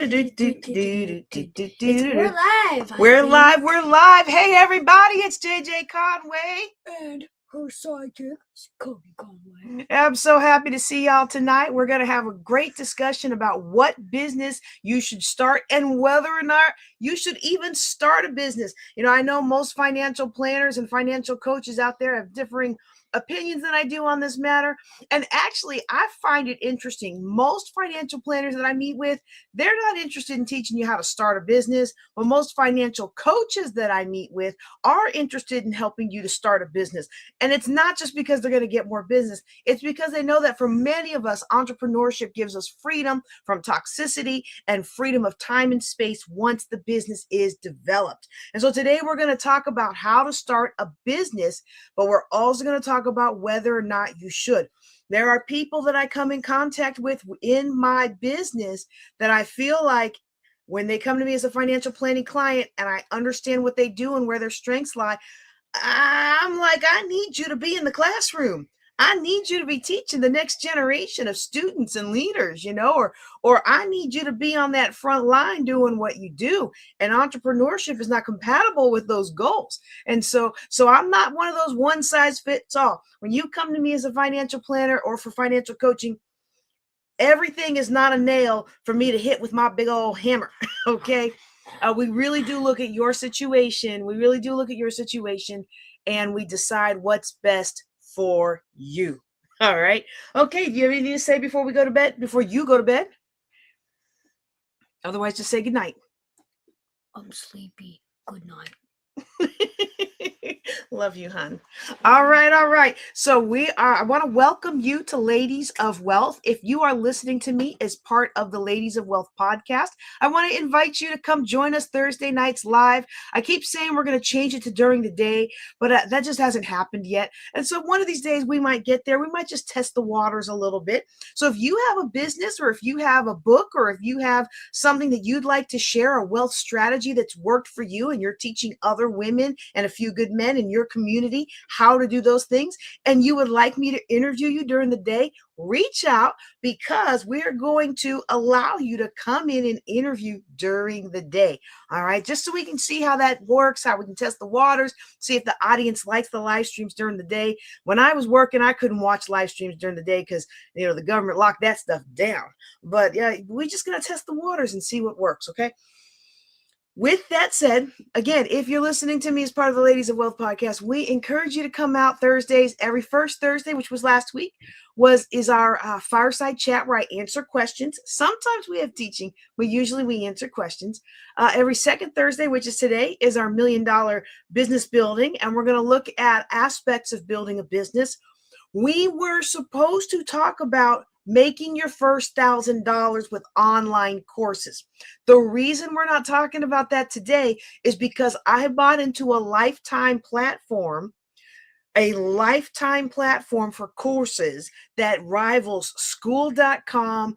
We're live. We're live. We're live. Hey, everybody, it's JJ Conway. And her sidekick is Kobe Conway. I'm so happy to see y'all tonight. We're going to have a great discussion about what business you should start and whether or not you should even start a business. You know, I know most financial planners and financial coaches out there have differing opinions than I do on this matter. And actually, I find it interesting. Most financial planners that I meet with, they're not interested in teaching you how to start a business, but most financial coaches that I meet with are interested in helping you to start a business. And it's not just because they're going to get more business. It's because they know that for many of us, entrepreneurship gives us freedom from toxicity and freedom of time and space once the business is developed. And so today we're going to talk about how to start a business, but we're also going to talk about whether or not you should. There are people that I come in contact with in my business that I feel like when they come to me as a financial planning client and I understand what they do and where their strengths lie, I'm like, I need you to be in the classroom. I need you to be teaching the next generation of students and leaders, you know, or I need you to be on that front line doing what you do. And entrepreneurship is not compatible with those goals. And so I'm not one of those one size fits all. When you come to me as a financial planner or for financial coaching, everything is not a nail for me to hit with my big old hammer. Okay. We really do look at your situation. And we decide what's best for you. All right. Okay. Do you have anything to say before we go to bed? Before you go to bed? Otherwise, just say goodnight. I'm sleepy. Good night. Love you, hon. All right. So I want to welcome you to Ladies of Wealth. If you are listening to me as part of the Ladies of Wealth podcast, I want to invite you to come join us Thursday nights live. I keep saying we're going to change it to during the day, but that just hasn't happened yet. And so one of these days we might get there. We might just test the waters a little bit. So if you have a business or if you have a book or if you have something that you'd like to share, a wealth strategy that's worked for you and you're teaching other women and a few good men in your community how to do those things, and you would like me to interview you during the day, reach out, because we're going to allow you to come in and interview during the day. All right, just so we can see how that works, how we can test the waters, see if the audience likes the live streams during the day. When I was working, I couldn't watch live streams during the day because the government locked that stuff down. But yeah, we're just gonna test the waters and see what works. Okay. With that said, again, if you're listening to me as part of the Ladies of Wealth podcast, we encourage you to come out Thursdays. Every first Thursday, which was last week, is our fireside chat where I answer questions. Sometimes we have teaching. We answer questions. Every second Thursday, which is today, is our $1 Million business building, and we're going to look at aspects of building a business. We were supposed to talk about making your first $1,000 with online courses. The reason we're not talking about that today is because I bought into a lifetime platform for courses that rivals school.com,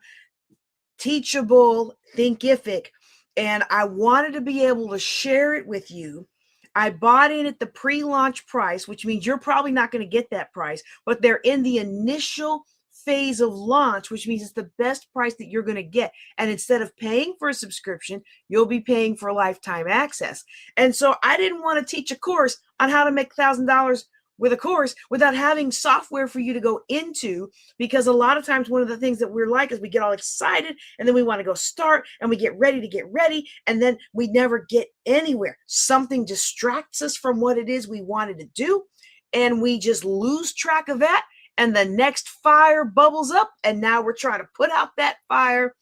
Teachable, Thinkific, and I wanted to be able to share it with you. I bought in at the pre-launch price, which means you're probably not going to get that price, but they're in the initial phase of launch, which means it's the best price that you're going to get. And instead of paying for a subscription, you'll be paying for lifetime access. And so I didn't want to teach a course on how to make $1,000 with a course without having software for you to go into, because a lot of times one of the things that we're like is we get all excited and then we want to go start and we get ready and then we never get anywhere. Something distracts us from what it is we wanted to do and we just lose track of that. And the next fire bubbles up, and now we're trying to put out that fire.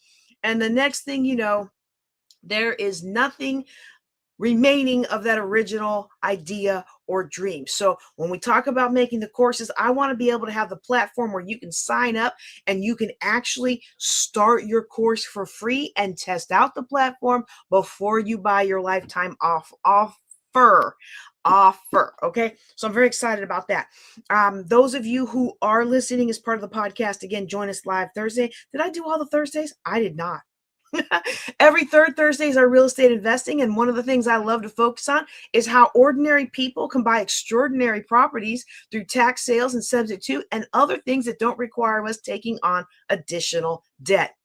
And the next thing you know, there is nothing remaining of that original idea or dream. So when we talk about making the courses, I want to be able to have the platform where you can sign up and you can actually start your course for free and test out the platform before you buy your lifetime offer. Okay. So I'm very excited about that. Those of you who are listening as part of the podcast, again, join us live Thursday. Did I do all the Thursdays? I did not. Every third Thursday is our real estate investing. And one of the things I love to focus on is how ordinary people can buy extraordinary properties through tax sales and subject to and other things that don't require us taking on additional debt.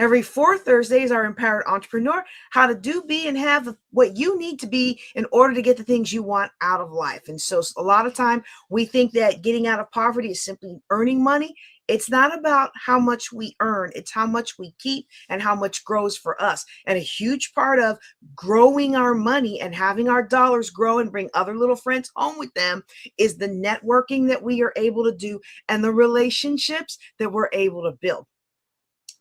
Every fourth Thursday is our Empowered Entrepreneur, how to do, be, and have what you need to be in order to get the things you want out of life. And so a lot of time we think that getting out of poverty is simply earning money. It's not about how much we earn, it's how much we keep and how much grows for us. And a huge part of growing our money and having our dollars grow and bring other little friends home with them is the networking that we are able to do and the relationships that we're able to build.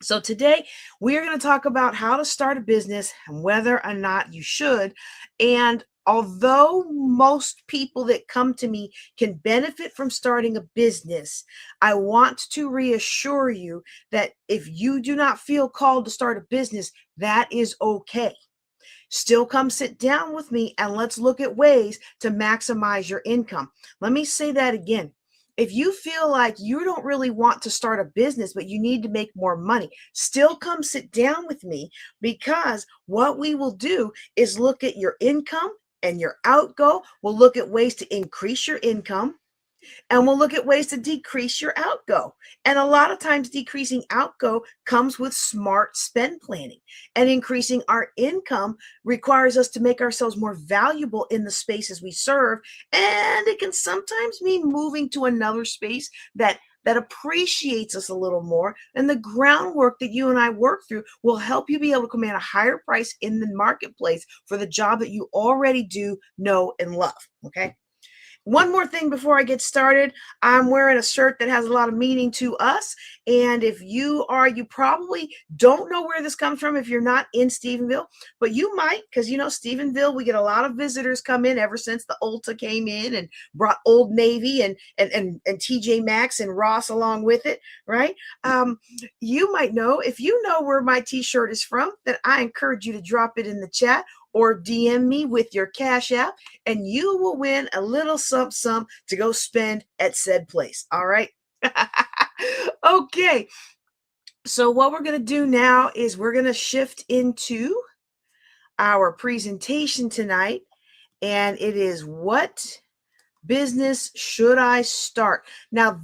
So today we are going to talk about how to start a business and whether or not you should. And although most people that come to me can benefit from starting a business, I want to reassure you that if you do not feel called to start a business, that is okay. Still come sit down with me and let's look at ways to maximize your income. Let me say that again. If you feel like you don't really want to start a business, but you need to make more money, still come sit down with me, because what we will do is look at your income and your outgo. We'll look at ways to increase your income, and we'll look at ways to decrease your outgo. And a lot of times decreasing outgo comes with smart spend planning, and increasing our income requires us to make ourselves more valuable in the spaces we serve. And it can sometimes mean moving to another space that appreciates us a little more. And the groundwork that you and I work through will help you be able to command a higher price in the marketplace for the job that you already do, know, and love. Okay. One more thing before I get started. I'm wearing a shirt that has a lot of meaning to us. And if you probably don't know where this comes from if you're not in Stephenville, but you might, because Stephenville, we get a lot of visitors come in ever since the Ulta came in and brought Old Navy and TJ Maxx and Ross along with it, right? You might know, if you know where my t-shirt is from, then I encourage you to drop it in the chat or DM me with your Cash App, and you will win a little something to go spend at said place. All right. Okay. So what we're going to do now is we're going to shift into our presentation tonight, and it is, what business should I start? Now,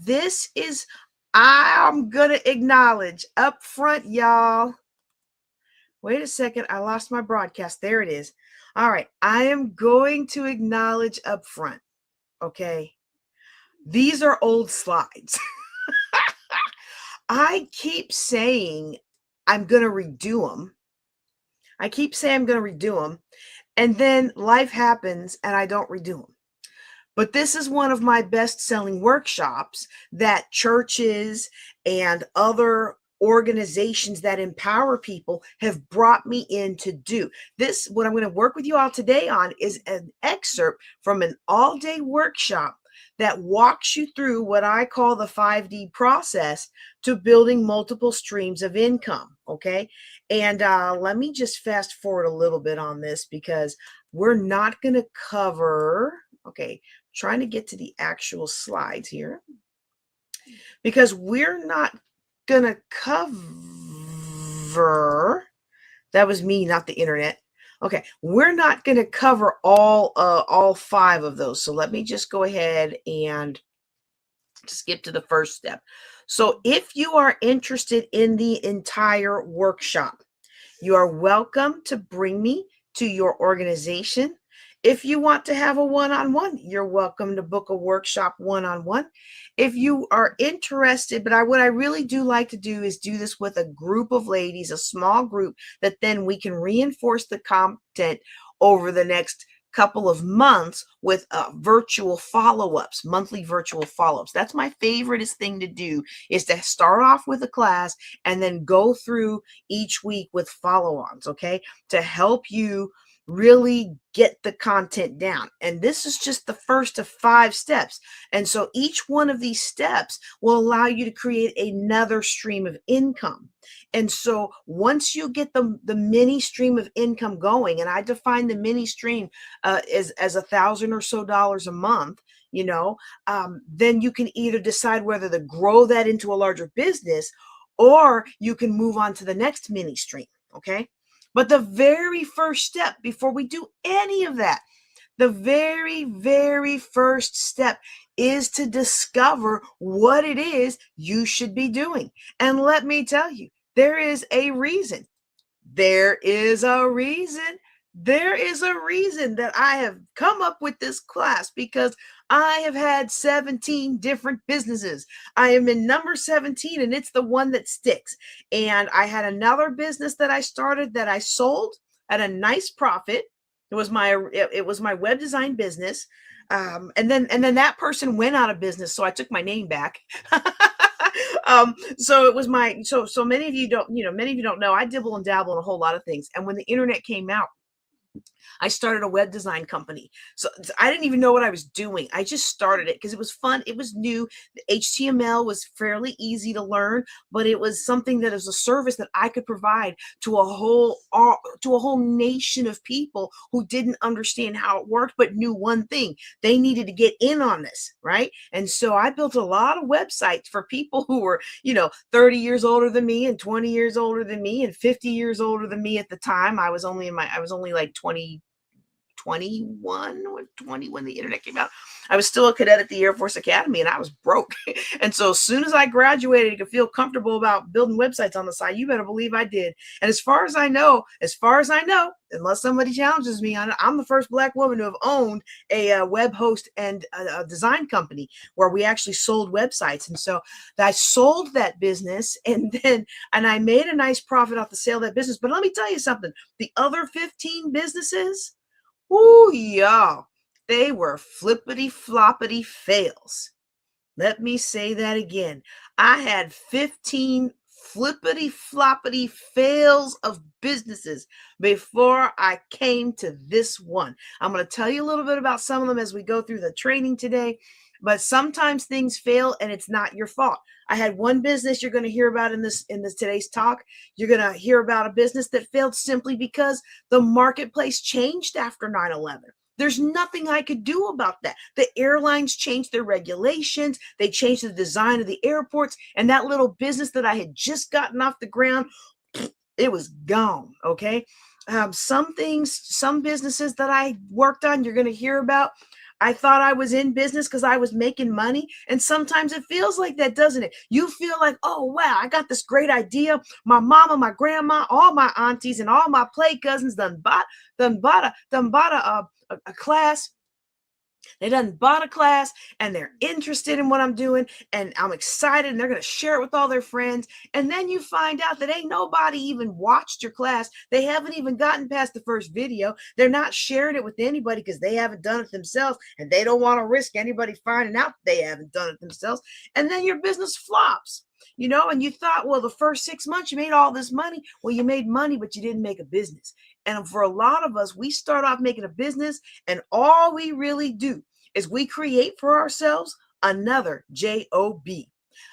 I'm going to acknowledge up front, y'all. Wait a second. I lost my broadcast. There it is. All right. I am going to acknowledge up front. Okay. These are old slides. I keep saying I'm going to redo them. And then life happens and I don't redo them. But this is one of my best-selling workshops that churches and other organizations that empower people have brought me in to do. What I'm going to work with you all today on is an excerpt from an all-day workshop that walks you through what I call the 5D process to building multiple streams of income. Okay. And let me just fast forward a little bit on this, because we're not going to cover, okay, trying to get to the actual slides here, because we're not gonna cover, that was me, not the internet. Okay, we're not gonna cover all 5 of those. So let me just go ahead and skip to the first step. So if you are interested in the entire workshop, you are welcome to bring me to your organization. If you want to have a one-on-one, you're welcome to book a workshop one-on-one. If you are interested, but what I really do like to do is do this with a group of ladies, a small group, that then we can reinforce the content over the next couple of months with virtual follow-ups, monthly virtual follow-ups. That's my favoriteest thing to do, is to start off with a class and then go through each week with follow-ons, okay, to help you really get the content down. And this is just the first of 5 steps. And so each one of these steps will allow you to create another stream of income. And so once you get the mini stream of income going, and I define the mini stream as $1,000 or so a month, then you can either decide whether to grow that into a larger business, or you can move on to the next mini stream. Okay. But the very first step, before we do any of that, the very, very first step is to discover what it is you should be doing. And let me tell you, There is a reason. There is a reason. There is a reason that I have come up with this class, because I have had 17 different businesses. I am in number 17, and it's the one that sticks. And I had another business that I started that I sold at a nice profit. It was my web design business. And then that person went out of business, so I took my name back. So it was so many of you don't know, I dibble and dabble in a whole lot of things. And when the internet came out, I started a web design company. So I didn't even know what I was doing. I just started it because it was fun. It was new. The HTML was fairly easy to learn, but it was something that is a service that I could provide to a whole nation of people who didn't understand how it worked, but knew one thing: they needed to get in on this, right? And so I built a lot of websites for people who were, 30 years older than me, and 20 years older than me, and 50 years older than me at the time. I was only like 21 or 20 when the internet came out. I was still a cadet at the Air Force Academy, and I was broke. And so as soon as I graduated and could feel comfortable about building websites on the side, you better believe I did. And as far as I know, unless somebody challenges me on it, I'm the first Black woman to have owned a web host and a design company where we actually sold websites. And so I sold that business, and I made a nice profit off the sale of that business. But let me tell you something: the other 15 businesses, ooh, y'all, they were flippity floppity fails. Let me say that again. I had 15 flippity floppity fails of businesses before I came to this one. I'm going to tell you a little bit about some of them as we go through the training today, but sometimes things fail and it's not your fault. I had one business you're going to hear about in this today's talk. You're going to hear about a business that failed simply because the marketplace changed after 9/11. There's nothing I could do about that. The airlines changed their regulations. They changed the design of the airports, and that little business that I had just gotten off the ground, it was gone. Okay. Some businesses that I worked on, you're going to hear about. I thought I was in business because I was making money. And sometimes it feels like that, doesn't it? You feel like, oh, wow, I got this great idea. My mama, my grandma, all my aunties, and all my play cousins done bought a class. They done bought a class, and they're interested in what I'm doing, and I'm excited, and they're going to share it with all their friends. And then you find out that ain't nobody even watched your class. They haven't even gotten past the first video. They're not sharing it with anybody because they haven't done it themselves, and they don't want to risk anybody finding out they haven't done it themselves. And then your business flops. And you thought, well, the first 6 months you made all this money. Well, you made money, but you didn't make a business. And for a lot of us, we start off making a business, and all we really do is we create for ourselves another job,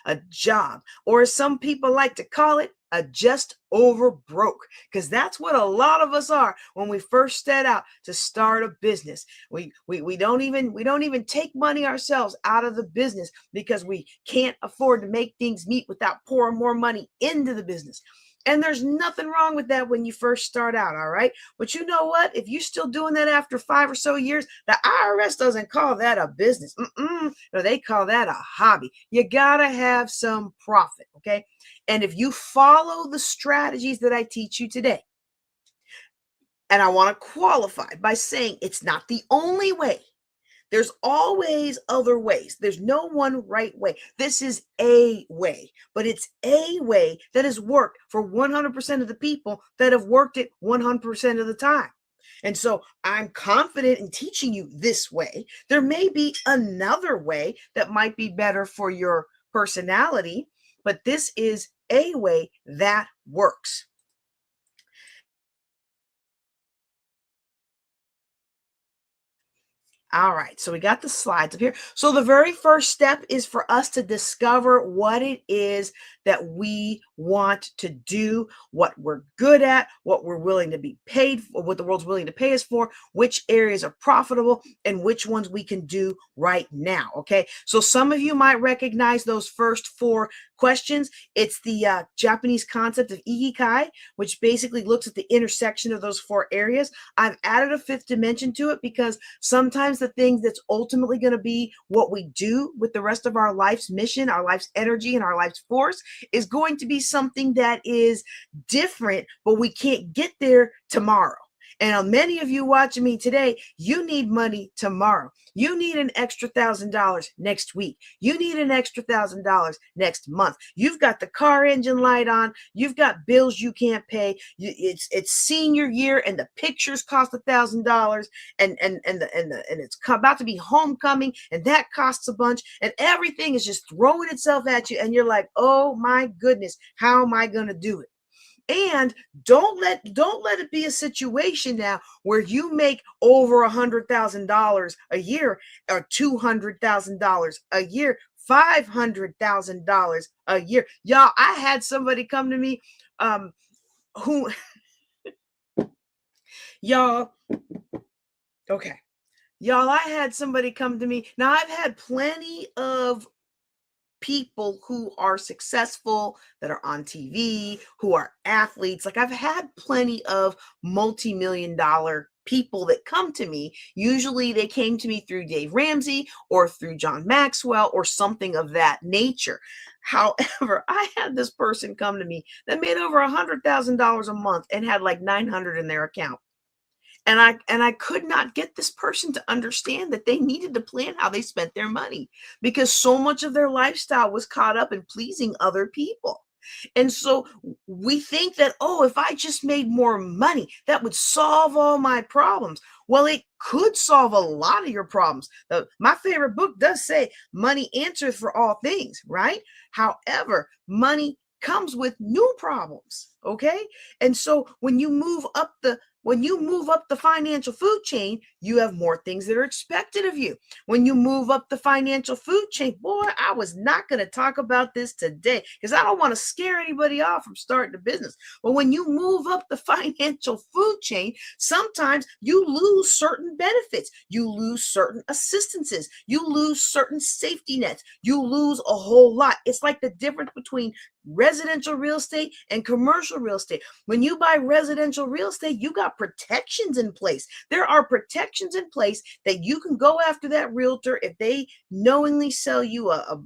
a job, or as some people like to call it, a just over broke, because that's what a lot of us are when we first set out to start a business. We don't even take money ourselves out of the business because we can't afford to make things meet without pouring more money into the business. And there's nothing wrong with that when you first start out, all right? But you know what? If you're still doing that after 5 or so years, the IRS doesn't call that a business. No, they call that a hobby. You gotta have some profit, okay? And if you follow the strategies that I teach you today, and I want to qualify by saying it's not the only way. There's always other ways. There's no one right way. This is a way, but it's a way that has worked for 100% of the people that have worked it 100% of the time. And so I'm confident in teaching you this way. There may be another way that might be better for your personality, but this is a way that works. All right, so we got the slides up here. So the very first step is for us to discover what it is that we want to do, what we're good at, what we're willing to be paid for, what the world's willing to pay us for, which areas are profitable, and which ones we can do right now, okay? So some of you might recognize those first 4 questions. It's the Japanese concept of ikigai, which basically looks at the intersection of those 4 areas. I've added a 5th dimension to it because sometimes the thing that's ultimately going to be what we do with the rest of our life's mission, our life's energy, and our life's force is going to be something that is different, but we can't get there tomorrow. And many of you watching me today, you need money tomorrow. You need an extra $1,000 next week. You need an extra $1,000 next month. You've got the car engine light on. You've got bills you can't pay. It's senior year, and the pictures cost $1,000, and it's about to be homecoming, and that costs a bunch, and everything is just throwing itself at you, and you're like, oh my goodness, how am I going to do it? And don't let it be a situation now where you make over $100,000 a year, or $200,000 a year, $500,000 a year. Y'all, I had somebody come to me, who, y'all, okay, y'all, I had somebody come to me. Now, I've had plenty of people who are successful, that are on TV, who are athletes. Like, I've had plenty of multi-million-dollar people that come to me. Usually they came to me through Dave Ramsey or through John Maxwell or something of that nature. However, I had this person come to me that made over $100,000 a month and had like 900 in their account. And I could not get this person to understand that they needed to plan how they spent their money, because so much of their lifestyle was caught up in pleasing other people. And so we think that, oh, if I just made more money, that would solve all my problems. Well, it could solve a lot of your problems. My favorite book does say money answers for all things, right? However, money comes with new problems. Okay. And so when you move up the financial food chain, you have more things that are expected of you. When you move up the financial food chain, boy, I was not going to talk about this today because I don't want to scare anybody off from starting a business. But when you move up the financial food chain, sometimes you lose certain benefits. You lose certain assistances. You lose certain safety nets. You lose a whole lot. It's like the difference between residential real estate and commercial real estate. When you buy residential real estate, you got protections in place. There are protections in place that you can go after that realtor if they knowingly sell you a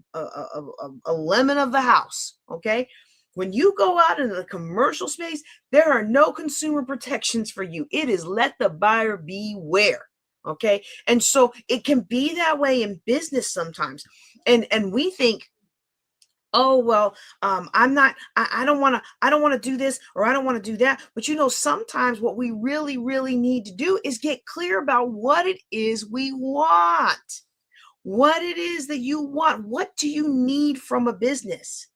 lemon of the house. Okay. When you go out into the commercial space, there are no consumer protections for you. It is let the buyer beware. Okay. And so it can be that way in business sometimes. And we think, oh, well, I don't want to do this, or I don't want to do that. But sometimes what we really, really need to do is get clear about what it is we want, what it is that you want. What do you need from a business?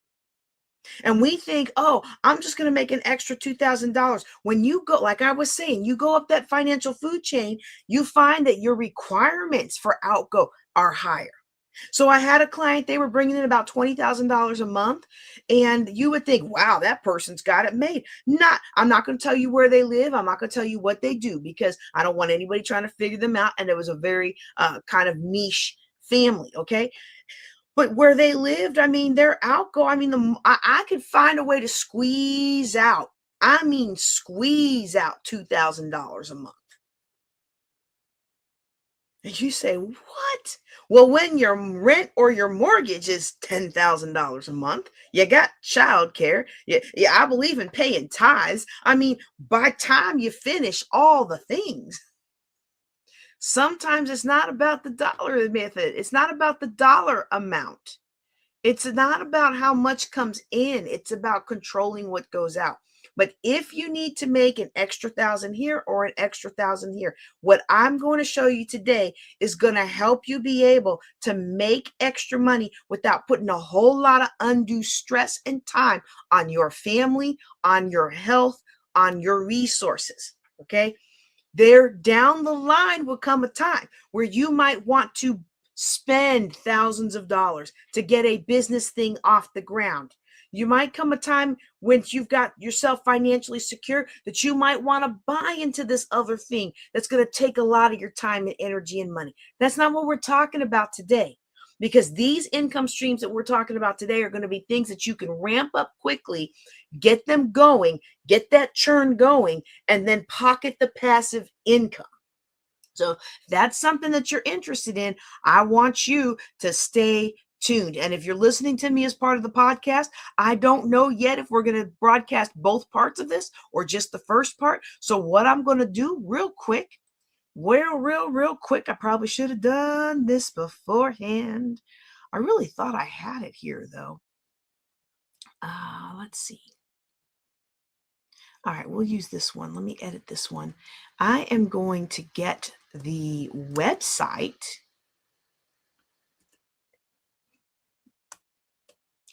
And we think, oh, I'm just going to make an extra $2,000. When you go, like I was saying, you go up that financial food chain, you find that your requirements for outgo are higher. So I had a client, they were bringing in about $20,000 a month, and you would think, wow, that person's got it made. I'm not going to tell you where they live. I'm not going to tell you what they do, because I don't want anybody trying to figure them out. And it was a very kind of niche family. Okay. But where they lived, I mean, their outgo, I mean, I could find a way to squeeze out $2,000 a month. And you say, what? Well, when your rent or your mortgage is $10,000 a month, you got childcare. Yeah, I believe in paying tithes. I mean, by time you finish all the things, sometimes it's not about the dollar method. It's not about the dollar amount. It's not about how much comes in. It's about controlling what goes out. But if you need to make an extra 1,000 here or an extra 1,000 here, what I'm going to show you today is going to help you be able to make extra money without putting a whole lot of undue stress and time on your family, on your health, on your resources. Okay. There down the line will come a time where you might want to spend thousands of dollars to get a business thing off the ground. You might come a time when you've got yourself financially secure that you might want to buy into this other thing that's going to take a lot of your time and energy and money. That's not what we're talking about today, because these income streams that we're talking about today are going to be things that you can ramp up quickly, get them going, get that churn going, and then pocket the passive income. So if that's something that you're interested in, I want you to stay tuned. And if you're listening to me as part of the podcast, I don't know yet if we're going to broadcast both parts of this or just the first part. So what I'm going to do real quick, real quick, I probably should have done this beforehand. I really thought I had it here though. Let's see. All right, we'll use this one. Let me edit this one. I am going to get the website.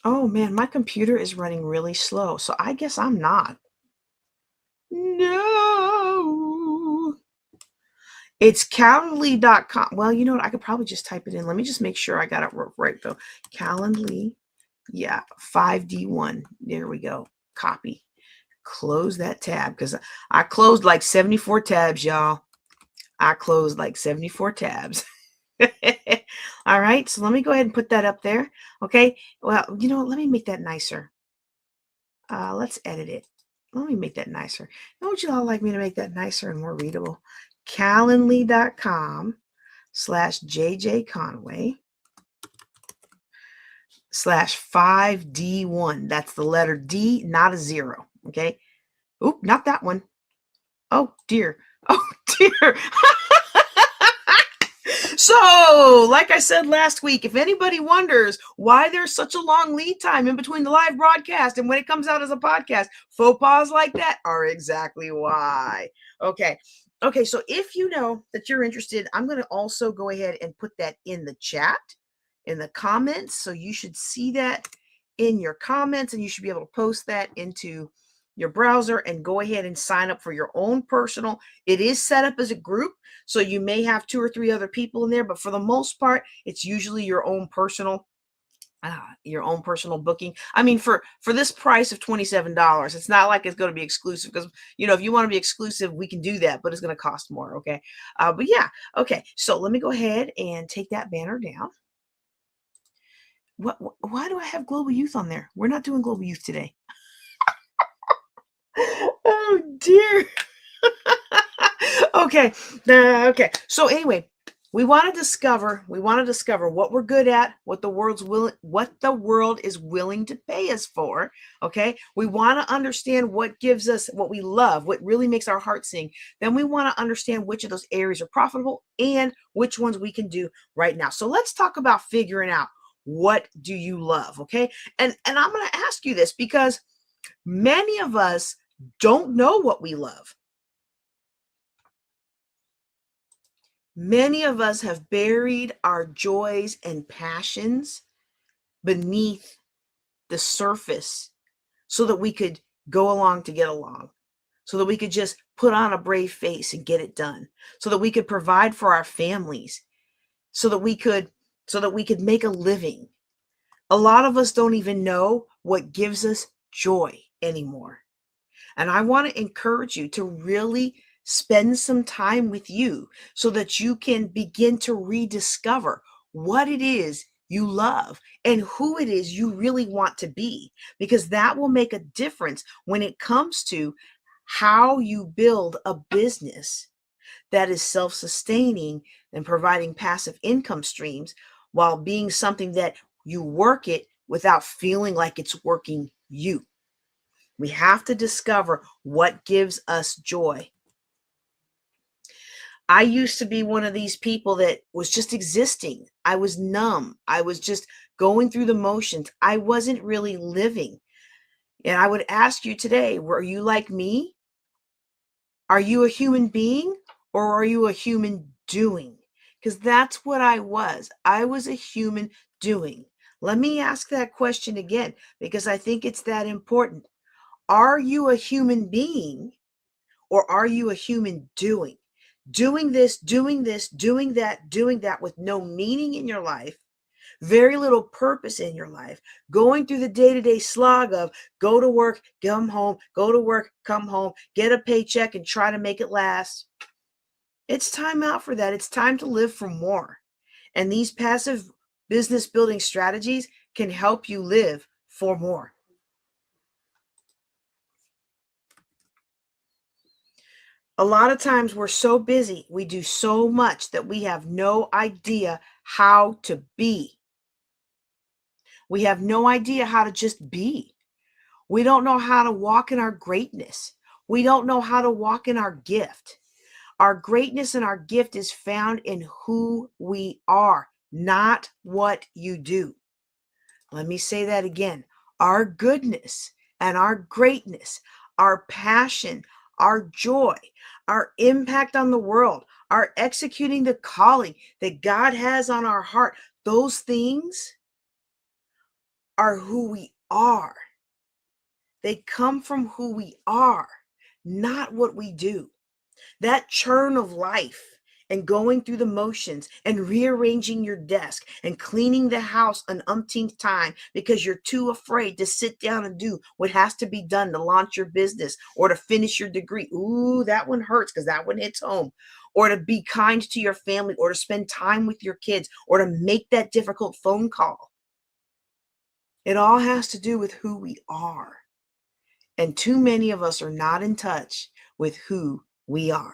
Oh man, my computer is running really slow, so I guess I'm not. No. It's Calendly.com. Well, you know what? I could probably just type it in. Let me just make sure I got it right though. Calendly. Yeah, 5D1. There we go. Copy. Close that tab because I closed like 74 tabs, y'all. I closed like 74 tabs. All right, so let me go ahead and put that up there. Okay, well, you know what? Let me make that nicer. Let's edit it. Let me make that nicer. Would you all like me to make that nicer and more readable? Calendly.com/JJ Conway /5D1. That's the letter D, not a 0. Okay. Oop, not that one. Oh dear. Oh dear. So, like I said last week, if anybody wonders why there's such a long lead time in between the live broadcast and when it comes out as a podcast, faux pas like that are exactly why. Okay. Okay, so if you know that you're interested, I'm going to also go ahead and put that in the chat, in the comments. So you should see that in your comments and you should be able to post that into your browser and go ahead and sign up for your own personal. It is set up as a group, so you may have 2 or 3 other people in there, but for the most part, it's usually your own personal booking. I mean, for this price of $27, it's not like it's going to be exclusive because, you know, if you want to be exclusive, we can do that, but it's going to cost more. Okay. But yeah. Okay. So let me go ahead and take that banner down. Why do I have Global Youth on there? We're not doing Global Youth today. Oh dear. Okay. Okay. So anyway, we want to discover what we're good at, what the world is willing to pay us for. Okay. We want to understand what gives us what we love, what really makes our heart sing. Then we want to understand which of those areas are profitable and which ones we can do right now. So let's talk about figuring out, what do you love? Okay. And I'm going to ask you this because many of us don't know what we love. Many of us have buried our joys and passions beneath the surface so that we could go along to get along, so that we could just put on a brave face and get it done, so that we could provide for our families, so that we could make a living. A lot of us don't even know what gives us joy anymore. And I want to encourage you to really spend some time with you so that you can begin to rediscover what it is you love and who it is you really want to be, because that will make a difference when it comes to how you build a business that is self-sustaining and providing passive income streams while being something that you work it without feeling like it's working you. We have to discover what gives us joy. I used to be one of these people that was just existing. I was numb. I was just going through the motions. I wasn't really living. And I would ask you today, were you like me? Are you a human being or are you a human doing? Because that's what I was. I was a human doing. Let me ask that question again because I think it's that important. Are you a human being or are you a human doing? Doing this, doing that with no meaning in your life, very little purpose in your life, going through the day-to-day slog of go to work, come home, go to work, come home, get a paycheck and try to make it last. It's time out for that. It's time to live for more. And these passive business building strategies can help you live for more. A lot of times we're so busy, we do so much that we have no idea how to be. We have no idea how to just be. We don't know how to walk in our greatness. We don't know how to walk in our gift. Our greatness and our gift is found in who we are, not what you do. Let me say that again. Our goodness and our greatness, our passion, our joy, our impact on the world, our executing the calling that God has on our heart, those things are who we are. They come from who we are, not what we do. That churn of life and going through the motions and rearranging your desk and cleaning the house an umpteenth time because you're too afraid to sit down and do what has to be done to launch your business or to finish your degree. Ooh, that one hurts because that one hits home. Or to be kind to your family, or to spend time with your kids, or to make that difficult phone call. It all has to do with who we are. And too many of us are not in touch with who we are.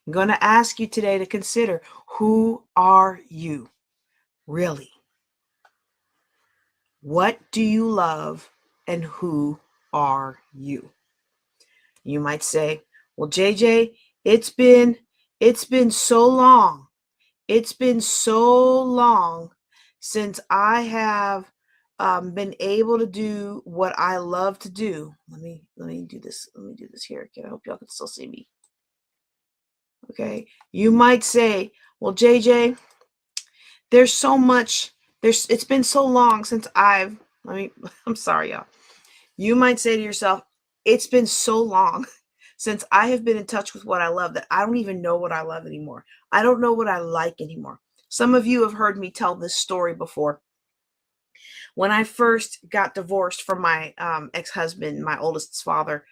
I'm going to ask you today to consider, who are you really? What do you love, and who are you? You might say, well, JJ, it's been so long. It's been so long since I have been able to do what I love to do. Let me do this. Let me do this here. Okay, I hope y'all can still see me. Okay. You might say, well, JJ, there's so much, it's been so long since I'm sorry, y'all. You might say to yourself, it's been so long since I have been in touch with what I love that I don't even know what I love anymore. I don't know what I like anymore. Some of you have heard me tell this story before. When I first got divorced from my ex-husband, my oldest's father,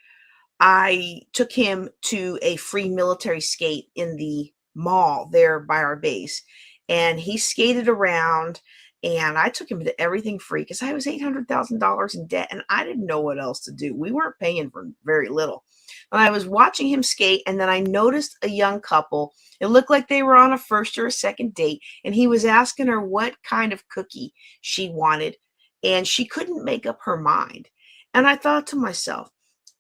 I took him to a free military skate in the mall there by our base. And he skated around, and I took him to everything free because I was $800,000 in debt and I didn't know what else to do. We weren't paying for very little. And I was watching him skate, and then I noticed a young couple. It looked like they were on a first or a second date, and he was asking her what kind of cookie she wanted, and she couldn't make up her mind. And I thought to myself,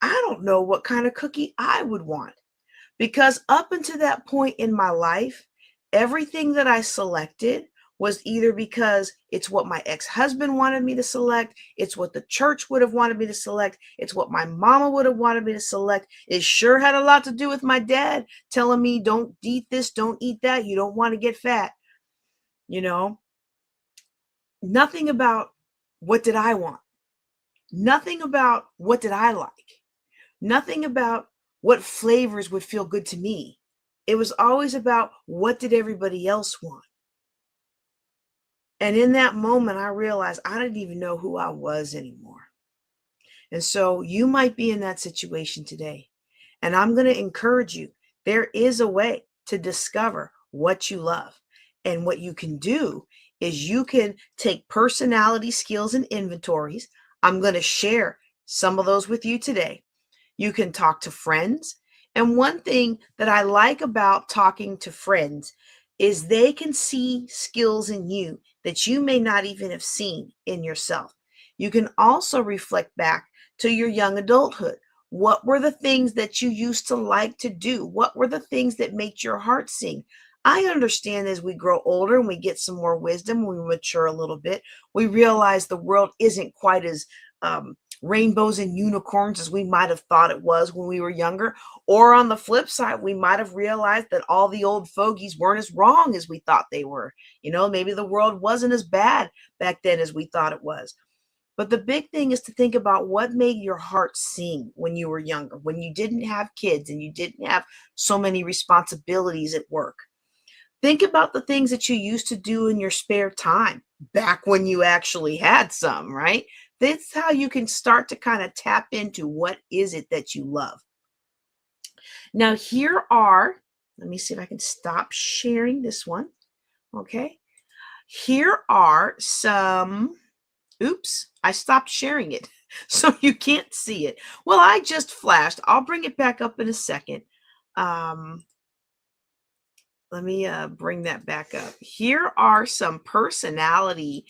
I don't know what kind of cookie I would want, because up until that point in my life, everything that I selected was either because it's what my ex-husband wanted me to select, it's what the church would have wanted me to select, it's what my mama would have wanted me to select. It sure had a lot to do with my dad telling me, don't eat this, don't eat that, you don't want to get fat. You know, nothing about what did I want, nothing about what did I like. Nothing about what flavors would feel good to me. It was always about what did everybody else want. And in that moment, I realized I didn't even know who I was anymore. And so you might be in that situation today. And I'm going to encourage you. There is a way to discover what you love. And what you can do is you can take personality skills and inventories. I'm going to share some of those with you today. You can talk to friends. And one thing that I like about talking to friends is they can see skills in you that you may not even have seen in yourself. You can also reflect back to your young adulthood. What were the things that you used to like to do? What were the things that made your heart sing? I understand as we grow older and we get some more wisdom, we mature a little bit, we realize the world isn't quite as rainbows and unicorns as we might have thought it was when we were younger. Or on the flip side, we might have realized that all the old fogies weren't as wrong as we thought they were. You know, maybe the world wasn't as bad back then as we thought it was. But the big thing is to think about what made your heart sing when you were younger, when you didn't have kids and you didn't have so many responsibilities at work. Think about the things that you used to do in your spare time back when you actually had some, right? That's how you can start to kind of tap into what is it that you love. Now, here are, let me see if I can stop sharing this one. Okay. Here are some, oops, I stopped sharing it. So you can't see it. Well, I just flashed. I'll bring it back up in a second. let me bring that back up. Here are some personality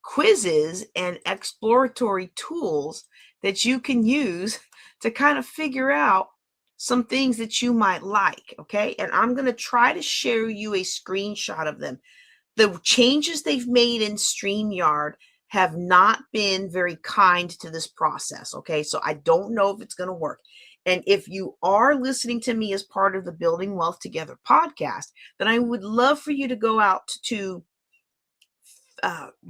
quizzes and exploratory tools that you can use to kind of figure out some things that you might like, okay? And I'm going to try to share you a screenshot of them. The changes they've made in StreamYard have not been very kind to this process, okay? So I don't know if it's going to work. And if you are listening to me as part of the Building Wealth Together podcast, then I would love for you to go out to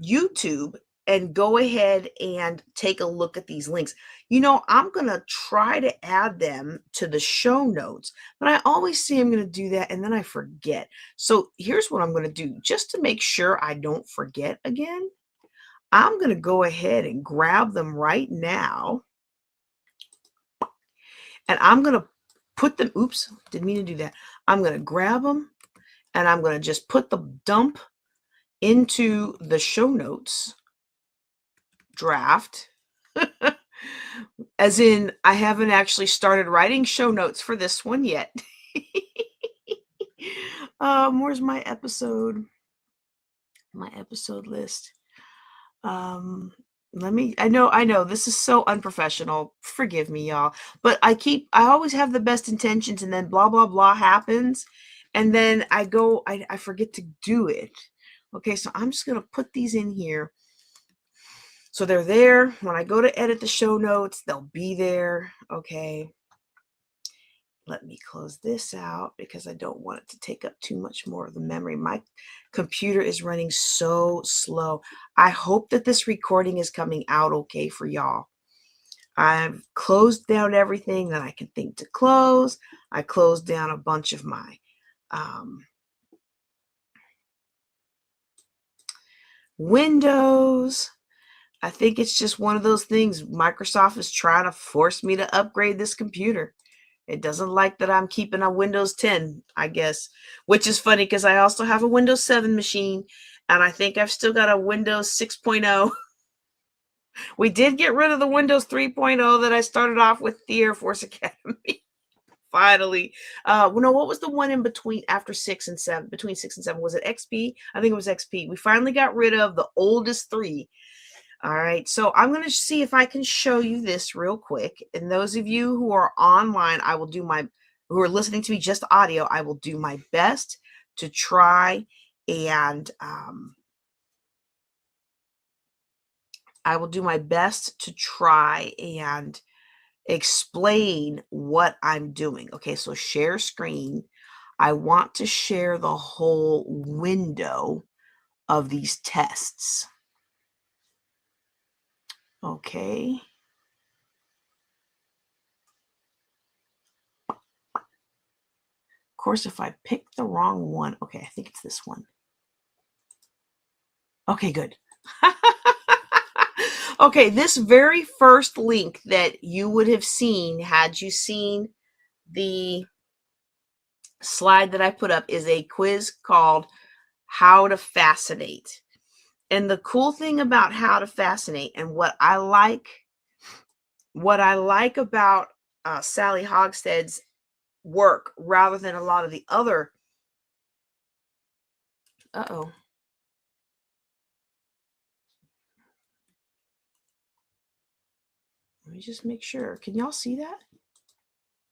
YouTube and go ahead and take a look at these links. You know, I'm going to try to add them to the show notes, but I always say I'm going to do that and then I forget. So here's what I'm going to do just to make sure I don't forget again. I'm going to go ahead and grab them right now. And I'm going to put them, oops, didn't mean to do that. I'm going to grab them and I'm going to just put the dump into the show notes draft. As in, I haven't actually started writing show notes for this one yet. Where's my episode list? I know this is so unprofessional. Forgive me, y'all. But I always have the best intentions and then blah, blah, blah happens. And then I forget to do it. Okay, so I'm just going to put these in here. So they're there. When I go to edit the show notes, they'll be there. Okay. Let me close this out because I don't want it to take up too much more of the memory. My computer is running so slow. I hope that this recording is coming out okay for y'all. I've closed down everything that I can think to close. I closed down a bunch of my windows. I think it's just one of those things. Microsoft is trying to force me to upgrade this computer. It doesn't like that I'm keeping a Windows 10, I guess, which is funny because I also have a Windows 7 machine, and I think I've still got a Windows 6.0. We did get rid of the Windows 3.0 that I started off with the Air Force Academy. Finally. No, what was the one in between after 6 and 7? Between 6 and 7, was it XP? I think it was XP. We finally got rid of the oldest 3. All right, so I'm going to see if I can show you this real quick. And those of you who are online, who are listening to me just audio, I will do my best to try and explain what I'm doing. Okay, so share screen. I want to share the whole window of these tests. Okay. Of course, if I pick the wrong one, okay, I think it's this one. Okay, good. Okay, this very first link that you would have seen had you seen the slide that I put up is a quiz called How to Fascinate. And the cool thing about How to Fascinate and what I like about Sally Hogstead's work rather than a lot of the other, let me just make sure. Can y'all see that?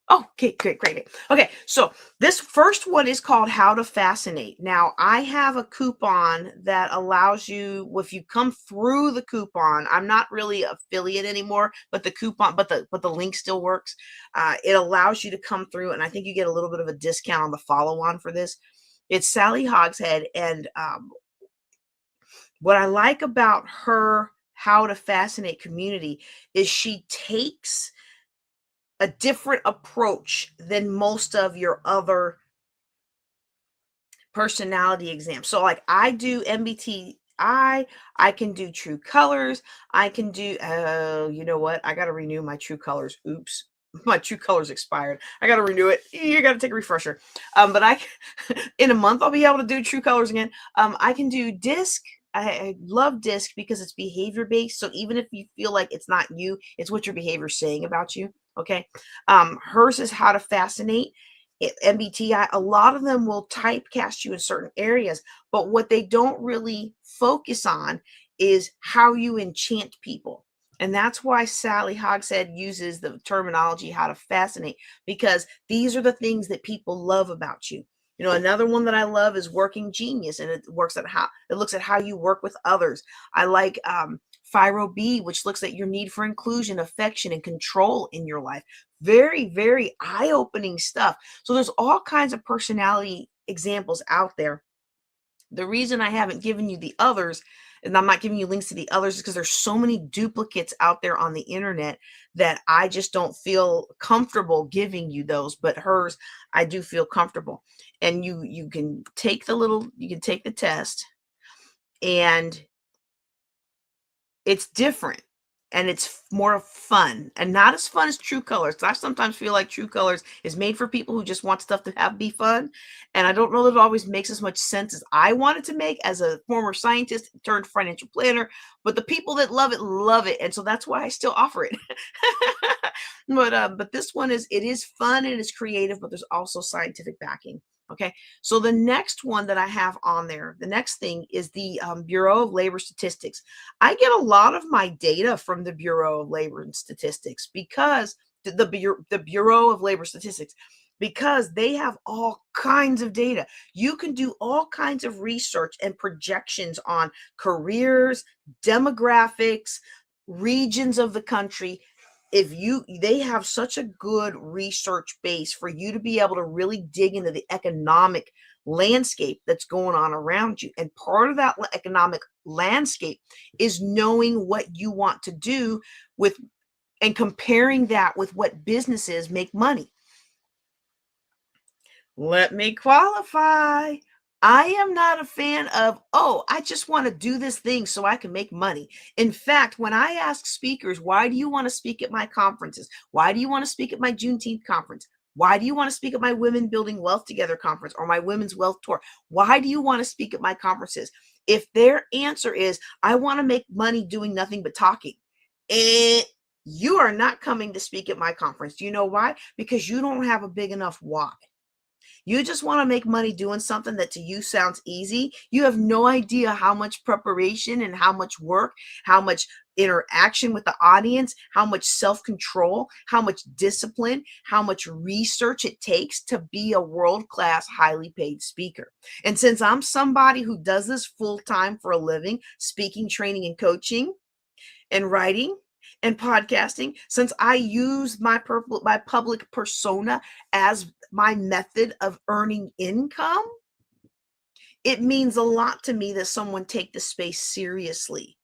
Oh, okay, great. Okay, so this first one is called How to Fascinate. Now, I have a coupon that allows you, if you come through the coupon, I'm not really affiliate anymore, but the coupon, but the link still works. It allows you to come through, and I think you get a little bit of a discount on the follow-on for this. It's Sally Hogshead, and what I like about her How to Fascinate community is she takes a different approach than most of your other personality exams. So like I do MBTI, I can do True Colors, I can do, you know what? I got to renew my True Colors. Oops. My True Colors expired. I got to renew it. You got to take a refresher. But in a month, I'll be able to do True Colors again. I can do DISC. I love DISC because it's behavior based. So even if you feel like it's not you, it's what your behavior is saying about you. Okay. Hers is How to Fascinate. MBTI, a lot of them will typecast you in certain areas, but what they don't really focus on is how you enchant people. And that's why Sally Hogshead uses the terminology how to fascinate, because these are the things that people love about you. You know, another one that I love is Working Genius, and it looks at how you work with others. I like Phiro B, which looks at your need for inclusion, affection, and control in your life. Very, very eye-opening stuff. So there's all kinds of personality examples out there. The reason I haven't given you the others, and I'm not giving you links to the others, is because there's so many duplicates out there on the internet that I just don't feel comfortable giving you those. But hers, I do feel comfortable. And you can take the test, and it's different, and it's more fun, and not as fun as True Colors. I sometimes feel like True Colors is made for people who just want stuff to be fun, and I don't know that it always makes as much sense as I want it to make as a former scientist turned financial planner. But the people that love it, and so that's why I still offer it. But this one it is fun and it's creative, but there's also scientific backing. Okay, so the next one that I have on there, the next thing is the Bureau of Labor Statistics. I get a lot of my data from the Bureau of Labor and Statistics, because the Bureau of Labor Statistics, because they have all kinds of data. You can do all kinds of research and projections on careers, demographics, regions of the country. They have such a good research base for you to be able to really dig into the economic landscape that's going on around you. And part of that economic landscape is knowing what you want to do with, and comparing that with what businesses make money. Let me qualify. I am not a fan of, oh, I just want to do this thing so I can make money. In fact, when I ask speakers, why do you want to speak at my conferences? Why do you want to speak at my Juneteenth conference? Why do you want to speak at my Women Building Wealth Together conference or my Women's Wealth Tour? Why do you want to speak at my conferences? If their answer is, I want to make money doing nothing but talking, you are not coming to speak at my conference. Do you know why? Because you don't have a big enough why. You just want to make money doing something that to you sounds easy. You have no idea how much preparation and how much work, how much interaction with the audience, how much self-control, how much discipline, how much research it takes to be a world-class, highly paid speaker. And since I'm somebody who does this full-time for a living, speaking, training, and coaching, and writing, and podcasting, since I use my public persona as my method of earning income, it means a lot to me that someone take the space seriously.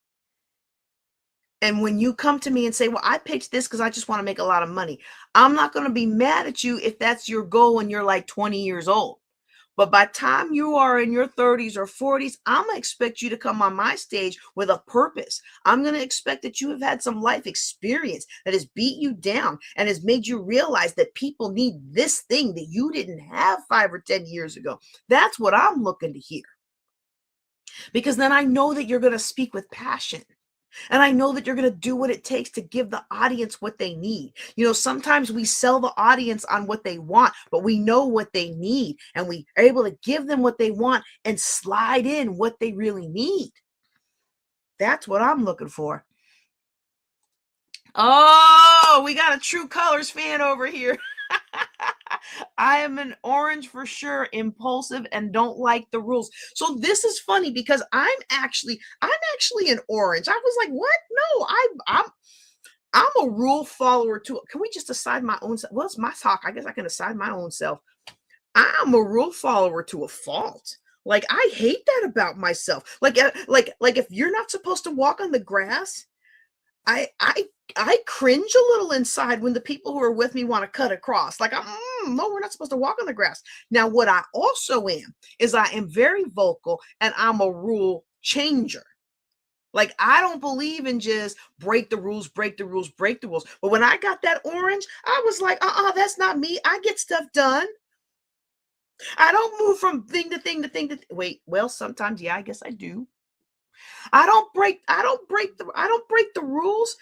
And when you come to me and say, well, I picked this because I just want to make a lot of money, I'm not going to be mad at you if that's your goal and you're like 20 years old. But by the time you are in your 30s or 40s, I'm going to expect you to come on my stage with a purpose. I'm going to expect that you have had some life experience that has beat you down and has made you realize that people need this thing that you didn't have 5 or 10 years ago. That's what I'm looking to hear. Because then I know that you're going to speak with passion. And I know that you're going to do what it takes to give the audience what they need. You know, sometimes we sell the audience on what they want, but we know what they need, and we are able to give them what they want and slide in what they really need. That's what I'm looking for. Oh, we got a True Colors fan over here. I am an orange for sure, impulsive and don't like the rules. So this is funny because I'm actually an orange. I was like, what? No, I'm a rule follower too. Can we just decide my own self? Well, it's my talk. I guess I can decide my own self. I'm a rule follower to a fault. Like, I hate that about myself. Like if you're not supposed to walk on the grass, I cringe a little inside when the people who are with me want to cut across. Like, no, we're not supposed to walk on the grass. Now, what I also am is I am very vocal, and I'm a rule changer. Like, I don't believe in just break the rules, break the rules, break the rules. But when I got that orange, I was like, that's not me. I get stuff done. I don't move from thing to thing to thing to wait. Well, sometimes, yeah, I guess I do. I don't break the rules.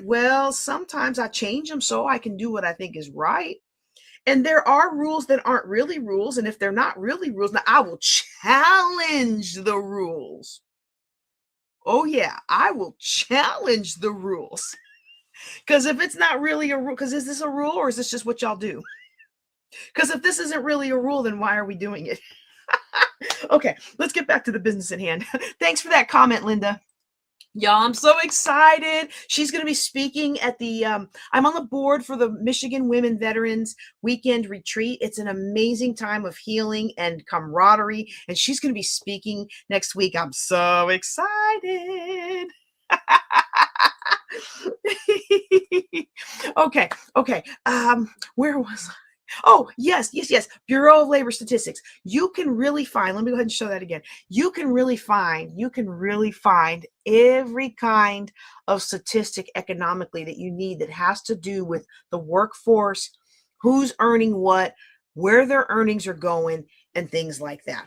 Well, sometimes I change them so I can do what I think is right. And there are rules that aren't really rules. And if they're not really rules, now I will challenge the rules. Oh, yeah, I will challenge the rules. Because if it's not really a rule, because is this a rule or is this just what y'all do? Because if this isn't really a rule, then why are we doing it? Okay, let's get back to the business at hand. Thanks for that comment, Linda. Y'all, I'm so excited. She's going to be speaking at the, I'm on the board for the Michigan Women Veterans Weekend Retreat. It's an amazing time of healing and camaraderie. And she's going to be speaking next week. I'm so excited. Okay. Where was I? Oh, yes. Bureau of Labor Statistics. You can really find, let me go ahead and show that again. You can really find every kind of statistic economically that you need that has to do with the workforce, who's earning what, where their earnings are going, and things like that.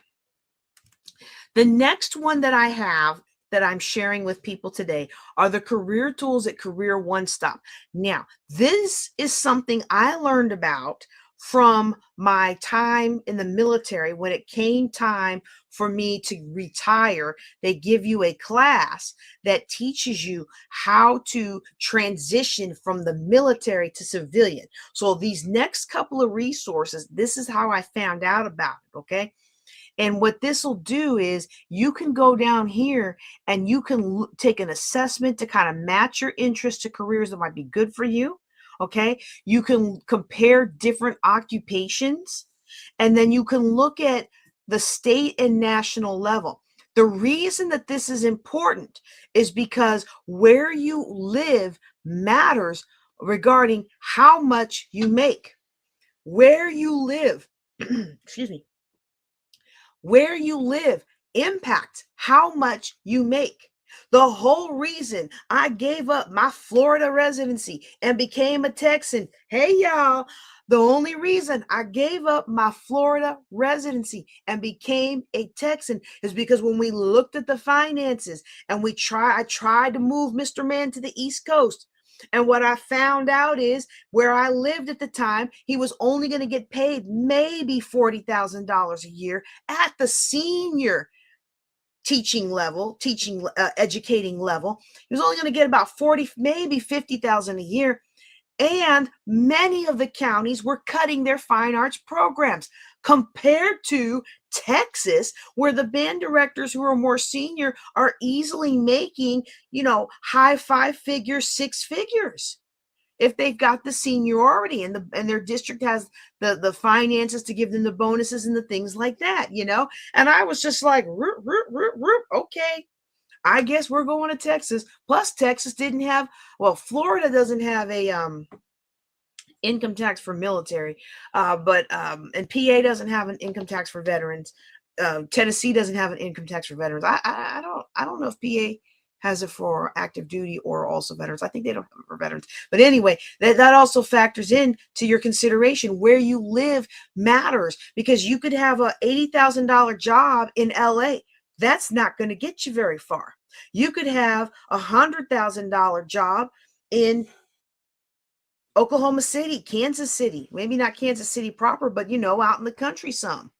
The next one that I have that I'm sharing with people today are the career tools at Career One Stop. Now, this is something I learned about from my time in the military. When it came time for me to retire, they give you a class that teaches you how to transition from the military to civilian. So these next couple of resources, this is how I found out about it, okay? And what this will do is you can go down here and you can take an assessment to kind of match your interest to careers that might be good for you. Okay. You can compare different occupations, and then you can look at the state and national level. The reason that this is important is because where you live matters regarding how much you make. Where you live, excuse me, where you live impacts how much you make. The whole reason I gave up my Florida residency and became a Texan, hey y'all, the only reason I gave up my Florida residency and became a Texan is because when we looked at the finances and I tried to move Mr. Man to the East Coast. And what I found out is where I lived at the time, he was only going to get paid maybe $40,000 a year at the senior educating level. He was only going to get about 40, maybe 50,000 a year. And many of the counties were cutting their fine arts programs compared to Texas, where the band directors who are more senior are easily making, high 5 figures, 6 figures, if they've got the seniority and their district has the finances to give them the bonuses and the things like that, And I was just like, okay, I guess we're going to Texas. Plus, Texas Florida doesn't have a income tax for military, and PA doesn't have an income tax for veterans. Tennessee doesn't have an income tax for veterans. I don't know if PA has it for active duty or also veterans. I think they don't have it for veterans. But anyway, that also factors in to your consideration. Where you live matters, because you could have a $80,000 job in LA. That's not going to get you very far. You could have a $100,000 job in Oklahoma City, Kansas City, maybe not Kansas City proper, but out in the country some.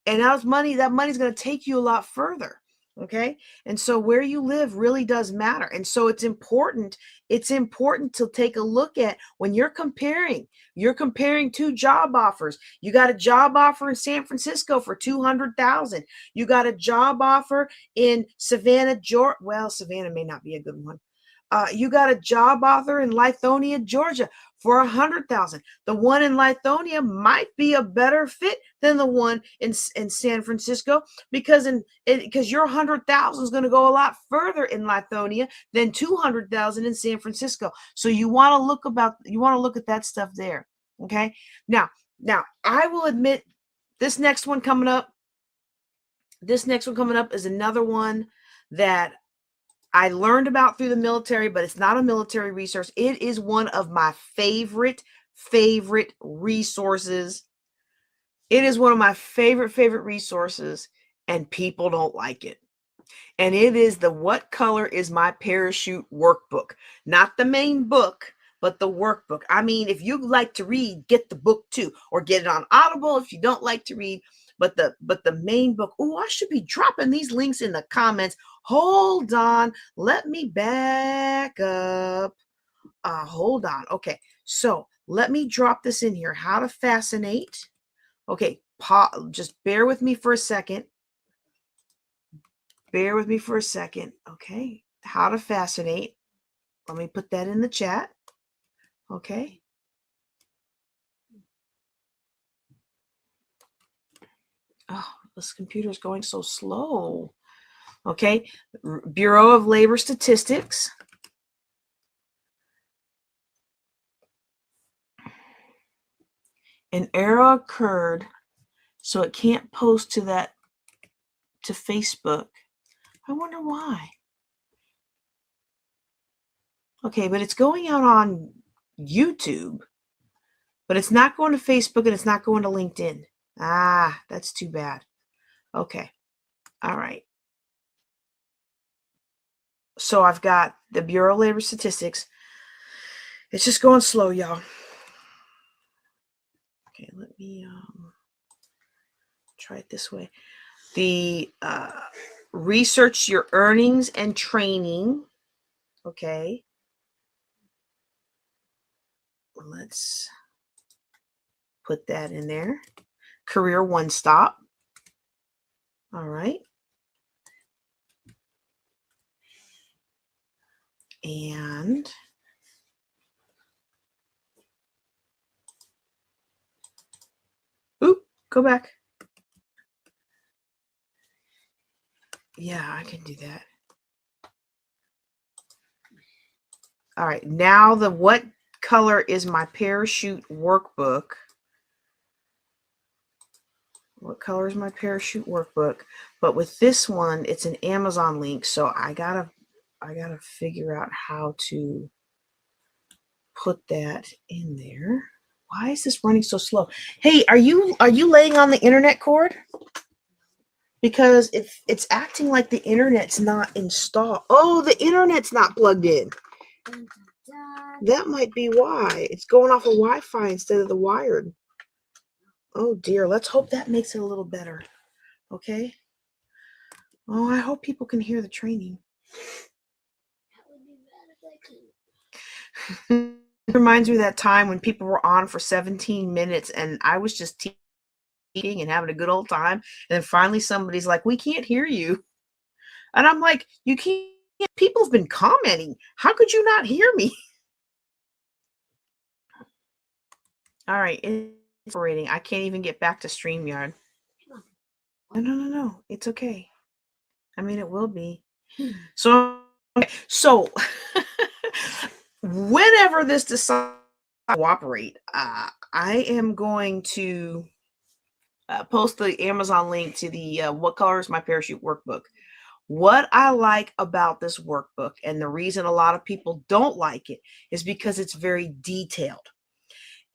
And that money's going to take you a lot further. Okay. And so where you live really does matter. And so it's important to take a look at when you're comparing two job offers. You got a job offer in San Francisco for $200,000. You got a job offer in Savannah, Georgia. Well, Savannah may not be a good one. You got a job offer in Lithonia, Georgia for $100,000. The one in Lithonia might be a better fit than the one in San Francisco, because your $100,000 is going to go a lot further in Lithonia than $200,000 in San Francisco. So you want to look at that stuff there. Okay. Now I will admit this next one coming up is another one that I learned about through the military, but it's not a military resource. It is one of my favorite resources. It is one of my favorite resources, and people don't like it. And it is the What Color is My Parachute workbook. Not the main book, but the workbook. I mean, if you like to read, get the book too, or get it on Audible if you don't like to read. But the main book. Oh, I should be dropping these links in the comments. Hold on. Let me back up. Hold on. Okay. So let me drop this in here. How to fascinate. Okay. Just bear with me for a second. Bear with me for a second. Okay. How to fascinate. Let me put that in the chat. Okay. Oh, this computer is going so slow. Okay. Bureau of Labor Statistics. An error occurred, so it can't post to Facebook. I wonder why. Okay, but it's going out on YouTube, but it's not going to Facebook and it's not going to LinkedIn. Ah, that's too bad. Okay. All right. So I've got the Bureau of Labor Statistics. It's just going slow, y'all. Okay, let me try it this way. The research your earnings and training. Okay. Let's put that in there. Career One Stop. All right. And oop, go back. Yeah, I can do that. All right. Now the what color is my parachute workbook? What color is my parachute workbook? But with this one, it's an Amazon link, so I gotta figure out how to put that in there. Why is this running so slow? Hey, are you laying on the internet cord? Because it's acting like the internet's not installed. Oh, the internet's not plugged in. That might be why. It's going off of Wi-Fi instead of the wired. Oh dear, let's hope that makes it a little better. Okay. Oh, I hope people can hear the training. It reminds me of that time when people were on for 17 minutes and I was just teaching and having a good old time. And then finally somebody's like, we can't hear you. And I'm like, you can't. People have been commenting. How could you not hear me? All right. It's operating. I can't even get back to StreamYard. No. It's okay. I mean, it will be. So whenever this decides to cooperate, I am going to post the Amazon link to the What Color is My Parachute workbook. What I like about this workbook, and the reason a lot of people don't like it, is because it's very detailed.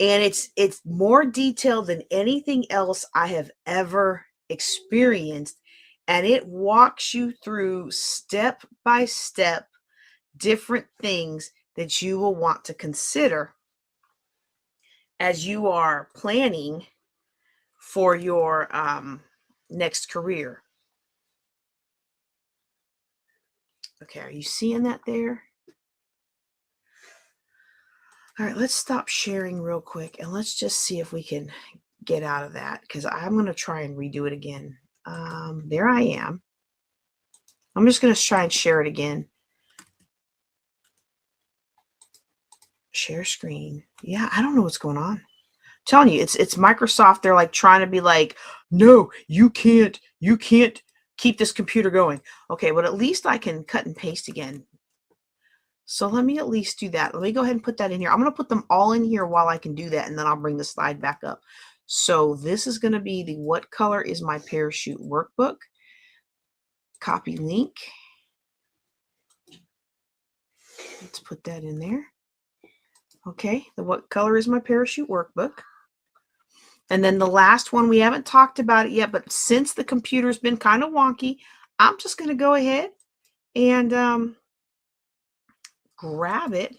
And it's more detailed than anything else I have ever experienced. And it walks you through step by step different things that you will want to consider as you are planning for your next career. Okay, are you seeing that there? All right, let's stop sharing real quick and let's just see if we can get out of that because I'm going to try and redo it again. There I am. I'm just going to try and share it again. Share screen. Yeah, I don't know what's going on. I'm telling you, it's Microsoft. They're like trying to be like, no, you can't keep this computer going. Okay, but at least I can cut and paste again. So let me at least do that. Let me go ahead and put that in here. I'm going to put them all in here while I can do that, and then I'll bring the slide back up. So this is going to be the What Color is My Parachute workbook. Copy link. Let's put that in there. Okay, the What Color is My Parachute workbook. And then the last one, we haven't talked about it yet, but since the computer's been kind of wonky, I'm just going to go ahead and grab it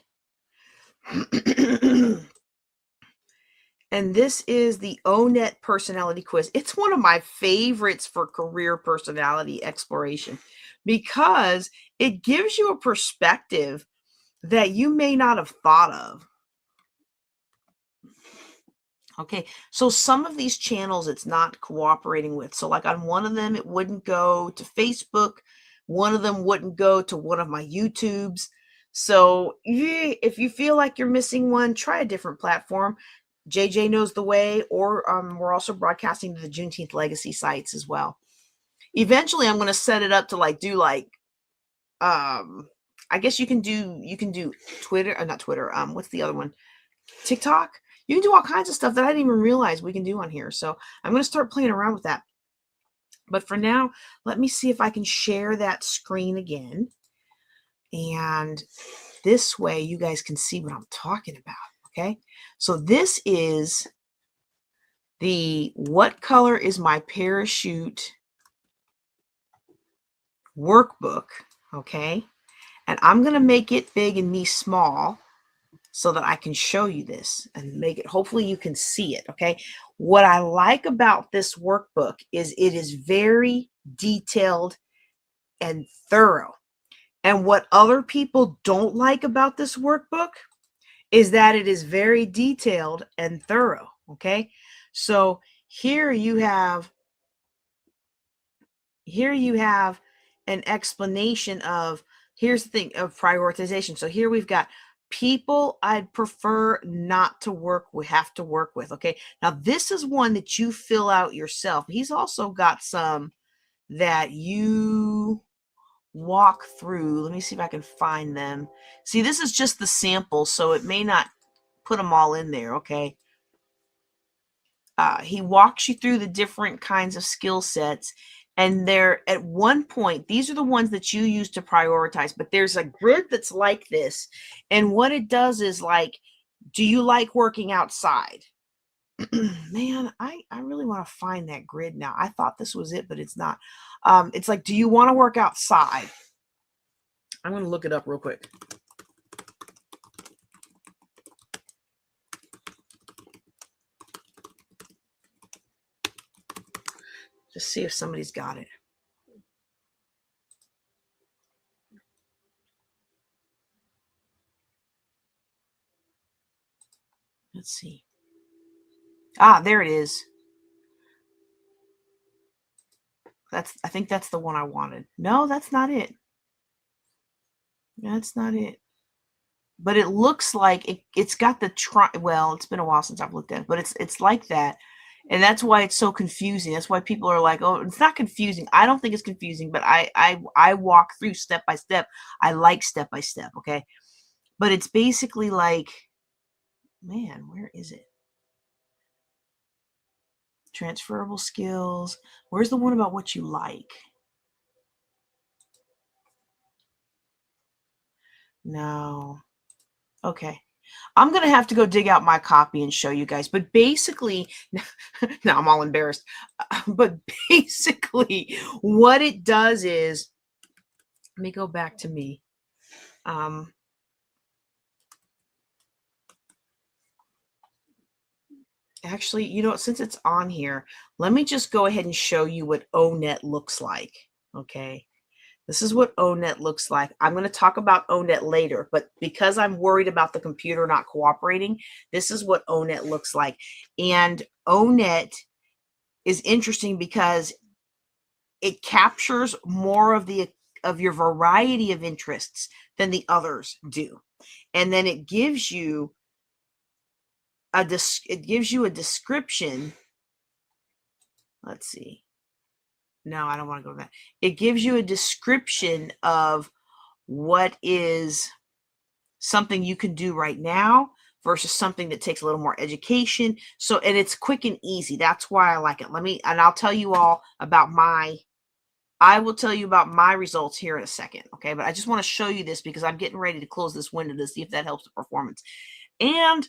And this is the ONET personality quiz. It's one of my favorites for career personality exploration because it gives you a perspective that you may not have thought of. Okay, so some of these channels it's not cooperating with. So like on one of them, it wouldn't go to Facebook. One of them wouldn't go to one of my YouTubes. So if you feel like you're missing one, try a different platform. JJ knows the way, or we're also broadcasting to the Juneteenth Legacy sites as well. Eventually, I'm going to set it up to like do like, I guess you can do Twitter, not Twitter. What's the other one? TikTok. You can do all kinds of stuff that I didn't even realize we can do on here. So I'm going to start playing around with that. But for now, let me see if I can share that screen again. And this way you guys can see what I'm talking about. Okay. So this is the What Color is My Parachute workbook. Okay. And I'm going to make it big and me small so that I can show you this and make it, hopefully you can see it, okay? What I like about this workbook is it is very detailed and thorough. And what other people don't like about this workbook is that it is very detailed and thorough, okay? So here you have an explanation of, here's the thing, of prioritization. So here we've got people I'd prefer not to have to work with. Okay. Now this is one that you fill out yourself. He's also got some that you walk through. Let me see if I can find them. See, this is just the sample, so it may not put them all in there. Okay. He walks you through the different kinds of skill sets. And they're at one point, these are the ones that you use to prioritize, but there's a grid that's like this. And what it does is like, do you like working outside? Man, I really want to find that grid now. I thought this was it, but it's not. It's like, do you want to work outside? I'm going to look it up real quick. Just see if somebody's got it. Let's see. Ah, there it is. I think that's the one I wanted. No, that's not it. That's not it. But it looks like it's got the well, it's been a while since I've looked at it, but it's like that. And that's why it's so confusing. That's why people are like, oh, it's not confusing. I don't think it's confusing, but I walk through step by step. I like step by step, okay? But it's basically like, man, where is it? Transferable skills. Where's the one about what you like? No. Okay. I'm going to have to go dig out my copy and show you guys. But basically, now I'm all embarrassed. But basically, what it does is, let me go back to me. Actually, you know, since it's on here, let me just go ahead and show you what ONET looks like. Okay. This is what ONET looks like. I'm going to talk about ONET later, but because I'm worried about the computer not cooperating, this is what ONET looks like. And ONET is interesting because it captures more of your variety of interests than the others do. And then it gives you a description. Let's see. No, I don't want to go to that. It gives you a description of what is something you can do right now versus something that takes a little more education. So, and it's quick and easy. That's why I like it. I'll tell you all about I will tell you about my results here in a second. Okay. But I just want to show you this because I'm getting ready to close this window to see if that helps the performance. And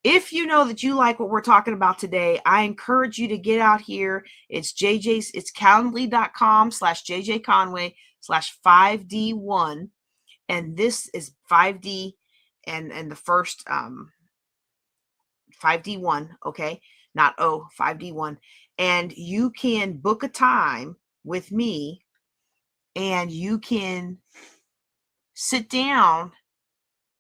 if you know that you like what we're talking about today, I encourage you to get out here. It's Calendly.com/JJ Conway/5D1. And this is 5D and the first 5D1, okay? Not 5D1. And you can book a time with me and you can sit down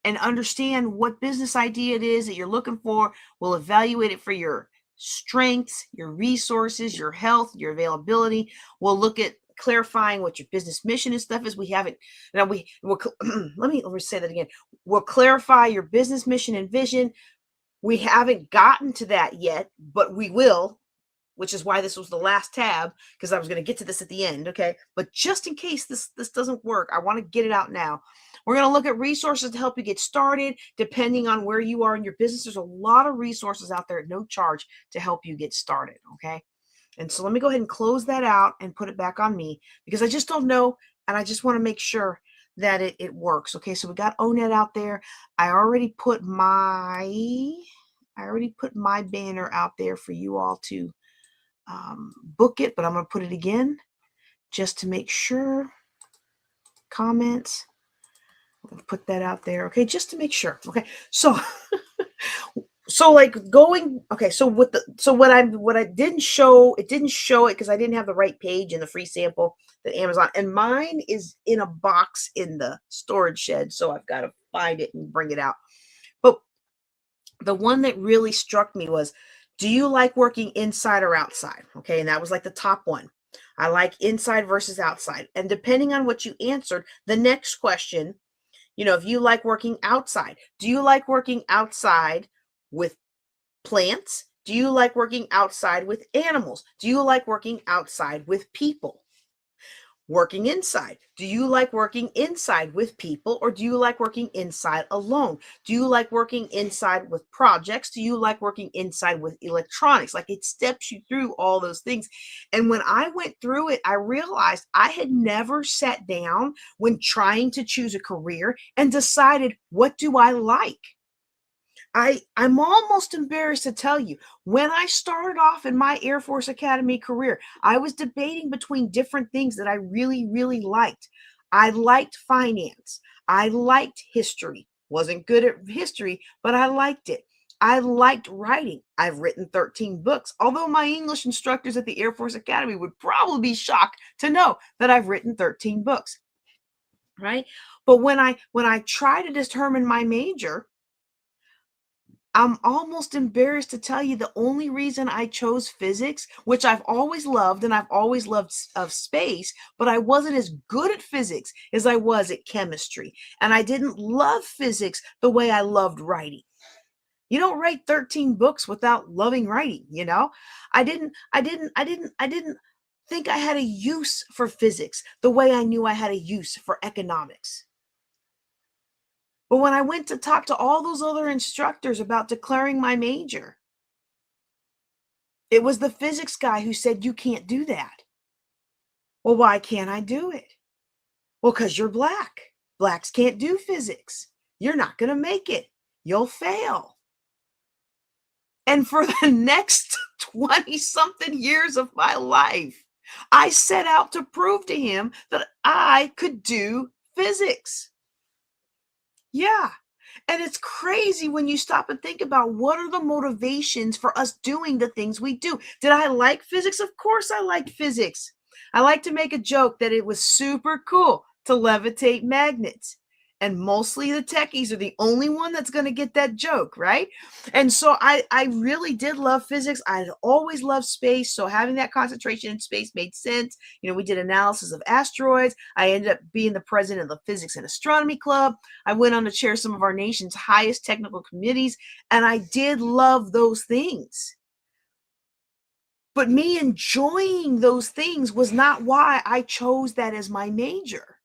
and understand what business idea it is that you're looking for. We'll evaluate it for your strengths, your resources, your health, your availability. We'll look at clarifying what your business mission and stuff is. We haven't, now we'll let me say that again. We'll clarify your business mission and vision. We haven't gotten to that yet, but we will, which is why this was the last tab, because I was going to get to this at the end, okay? But just in case this doesn't work, I want to get it out now. We're going to look at resources to help you get started, depending on where you are in your business. There's a lot of resources out there at no charge to help you get started, okay? And so let me go ahead and close that out and put it back on me, because I just don't know, and I just want to make sure that it works. Okay, so we got ONET out there. I already put my banner out there for you all to book it, but I'm going to put it again just to make sure. Comments. I'm going to put that out there. Okay, just to make sure. Okay, so like going. Okay, so what I didn't show, it didn't show it because I didn't have the right page in the free sample that Amazon, and mine is in a box in the storage shed, so I've got to find it and bring it out. But the one that really struck me was, do you like working inside or outside? Okay, and that was like the top one. I like inside versus outside. And depending on what you answered, the next question, if you like working outside, do you like working outside with plants? Do you like working outside with animals? Do you like working outside with people? Working inside. Do you like working inside with people, or do you like working inside alone? Do you like working inside with projects? Do you like working inside with electronics? Like, it steps you through all those things. And when I went through it, I realized I had never sat down when trying to choose a career and decided, what do I like? I'm almost embarrassed to tell you, when I started off in my Air Force Academy career, I was debating between different things that I really, really liked. I liked finance. I liked history. Wasn't good at history, but I liked it. I liked writing. I've written 13 books, although my English instructors at the Air Force Academy would probably be shocked to know that I've written 13 books, right? But when I try to determine my major, I'm almost embarrassed to tell you the only reason I chose physics, which I've always loved, and I've always loved of space, but I wasn't as good at physics as I was at chemistry. And I didn't love physics the way I loved writing. You don't write 13 books without loving writing, I didn't think I had a use for physics the way I knew I had a use for economics. But when I went to talk to all those other instructors about declaring my major, it was the physics guy who said, you can't do that. Well, why can't I do it? Well, because you're black. Blacks can't do physics. You're not going to make it. You'll fail. And for the next 20-something years of my life, I set out to prove to him that I could do physics. Yeah. And it's crazy when you stop and think about, what are the motivations for us doing the things we do? Did I like physics? Of course I liked physics. I like to make a joke that it was super cool to levitate magnets. And mostly the techies are the only one that's going to get that joke, right? And so I really did love physics. I had always loved space. So having that concentration in space made sense. We did analysis of asteroids. I ended up being the president of the Physics and Astronomy Club. I went on to chair some of our nation's highest technical committees. And I did love those things. But me enjoying those things was not why I chose that as my major.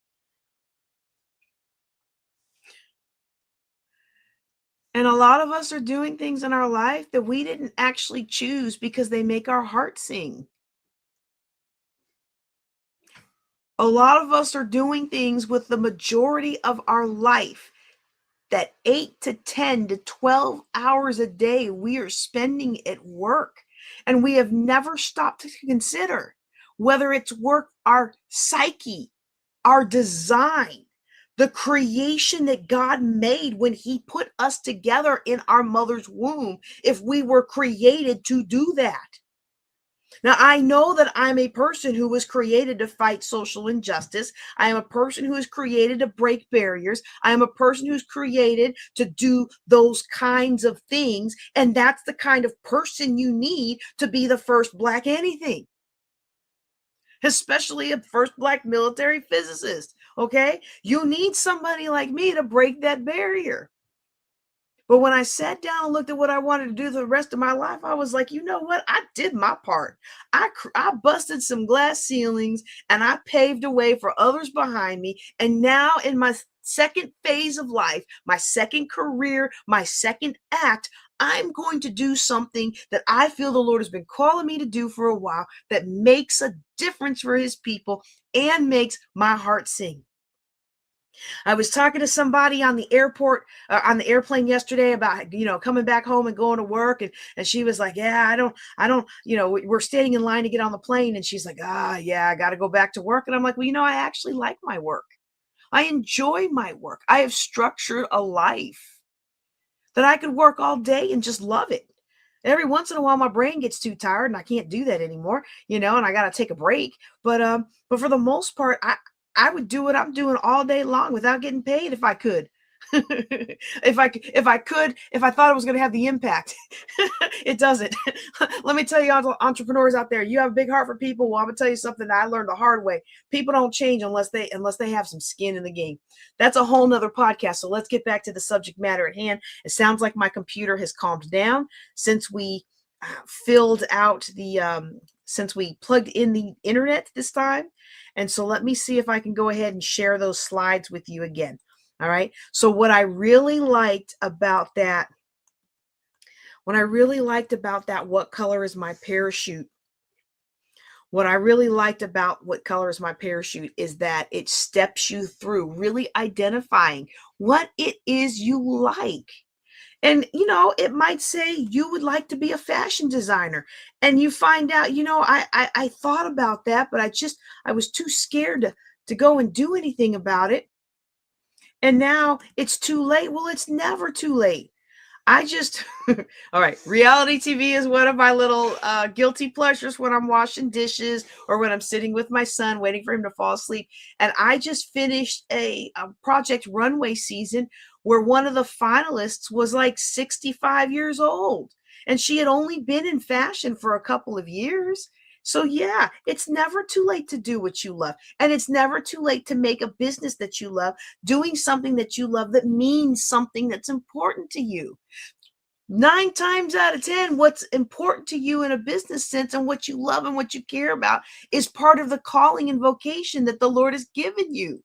And a lot of us are doing things in our life that we didn't actually choose because they make our heart sing. A lot of us are doing things with the majority of our life that 8 to 10 to 12 hours a day we are spending at work. And we have never stopped to consider whether it's work, our psyche, our design, the creation that God made when he put us together in our mother's womb, if we were created to do that. Now, I know that I'm a person who was created to fight social injustice. I am a person who is created to break barriers. I am a person who's created to do those kinds of things. And that's the kind of person you need to be the first Black anything, especially a first Black military physicist. Okay. You need somebody like me to break that barrier. But when I sat down and looked at what I wanted to do the rest of my life, I was like, you know what? I did my part. I busted some glass ceilings and I paved a way for others behind me. And now in my second phase of life, my second career, my second act, I'm going to do something that I feel the Lord has been calling me to do for a while that makes a difference for his people and makes my heart sing. I was talking to somebody on the on the airplane yesterday about, coming back home and going to work. And she was like, yeah, I don't, we're standing in line to get on the plane. And she's like, yeah, I got to go back to work. And I'm like, well, I actually like my work. I enjoy my work. I have structured a life that I could work all day and just love it. Every once in a while, my brain gets too tired and I can't do that anymore, and I got to take a break. But for the most part, I would do what I'm doing all day long without getting paid if I could. if I thought it was going to have the impact. It doesn't. Let me tell you, entrepreneurs out there, you have a big heart for people. Well, I'm gonna tell you something that I learned the hard way. People don't change unless they have some skin in the game. That's a whole nother podcast. So let's get back to the subject matter at hand. It sounds like my computer has calmed down since we filled out since we plugged in the internet this time. And so let me see if I can go ahead and share those slides with you again. All right. So what I really liked about that, what color is my parachute? What I really liked about what color is my parachute is that it steps you through really identifying what it is you like. And, it might say you would like to be a fashion designer, and you find out, I thought about that, but I was too scared to go and do anything about it. And now it's too late. Well, it's never too late. All right. Reality TV is one of my little guilty pleasures when I'm washing dishes or when I'm sitting with my son waiting for him to fall asleep. And I just finished a Project Runway season where one of the finalists was like 65 years old. And she had only been in fashion for a couple of years. So yeah, it's never too late to do what you love. And it's never too late to make a business that you love, doing something that you love that means something that's important to you. 9 times out of 10, what's important to you in a business sense and what you love and what you care about is part of the calling and vocation that the Lord has given you.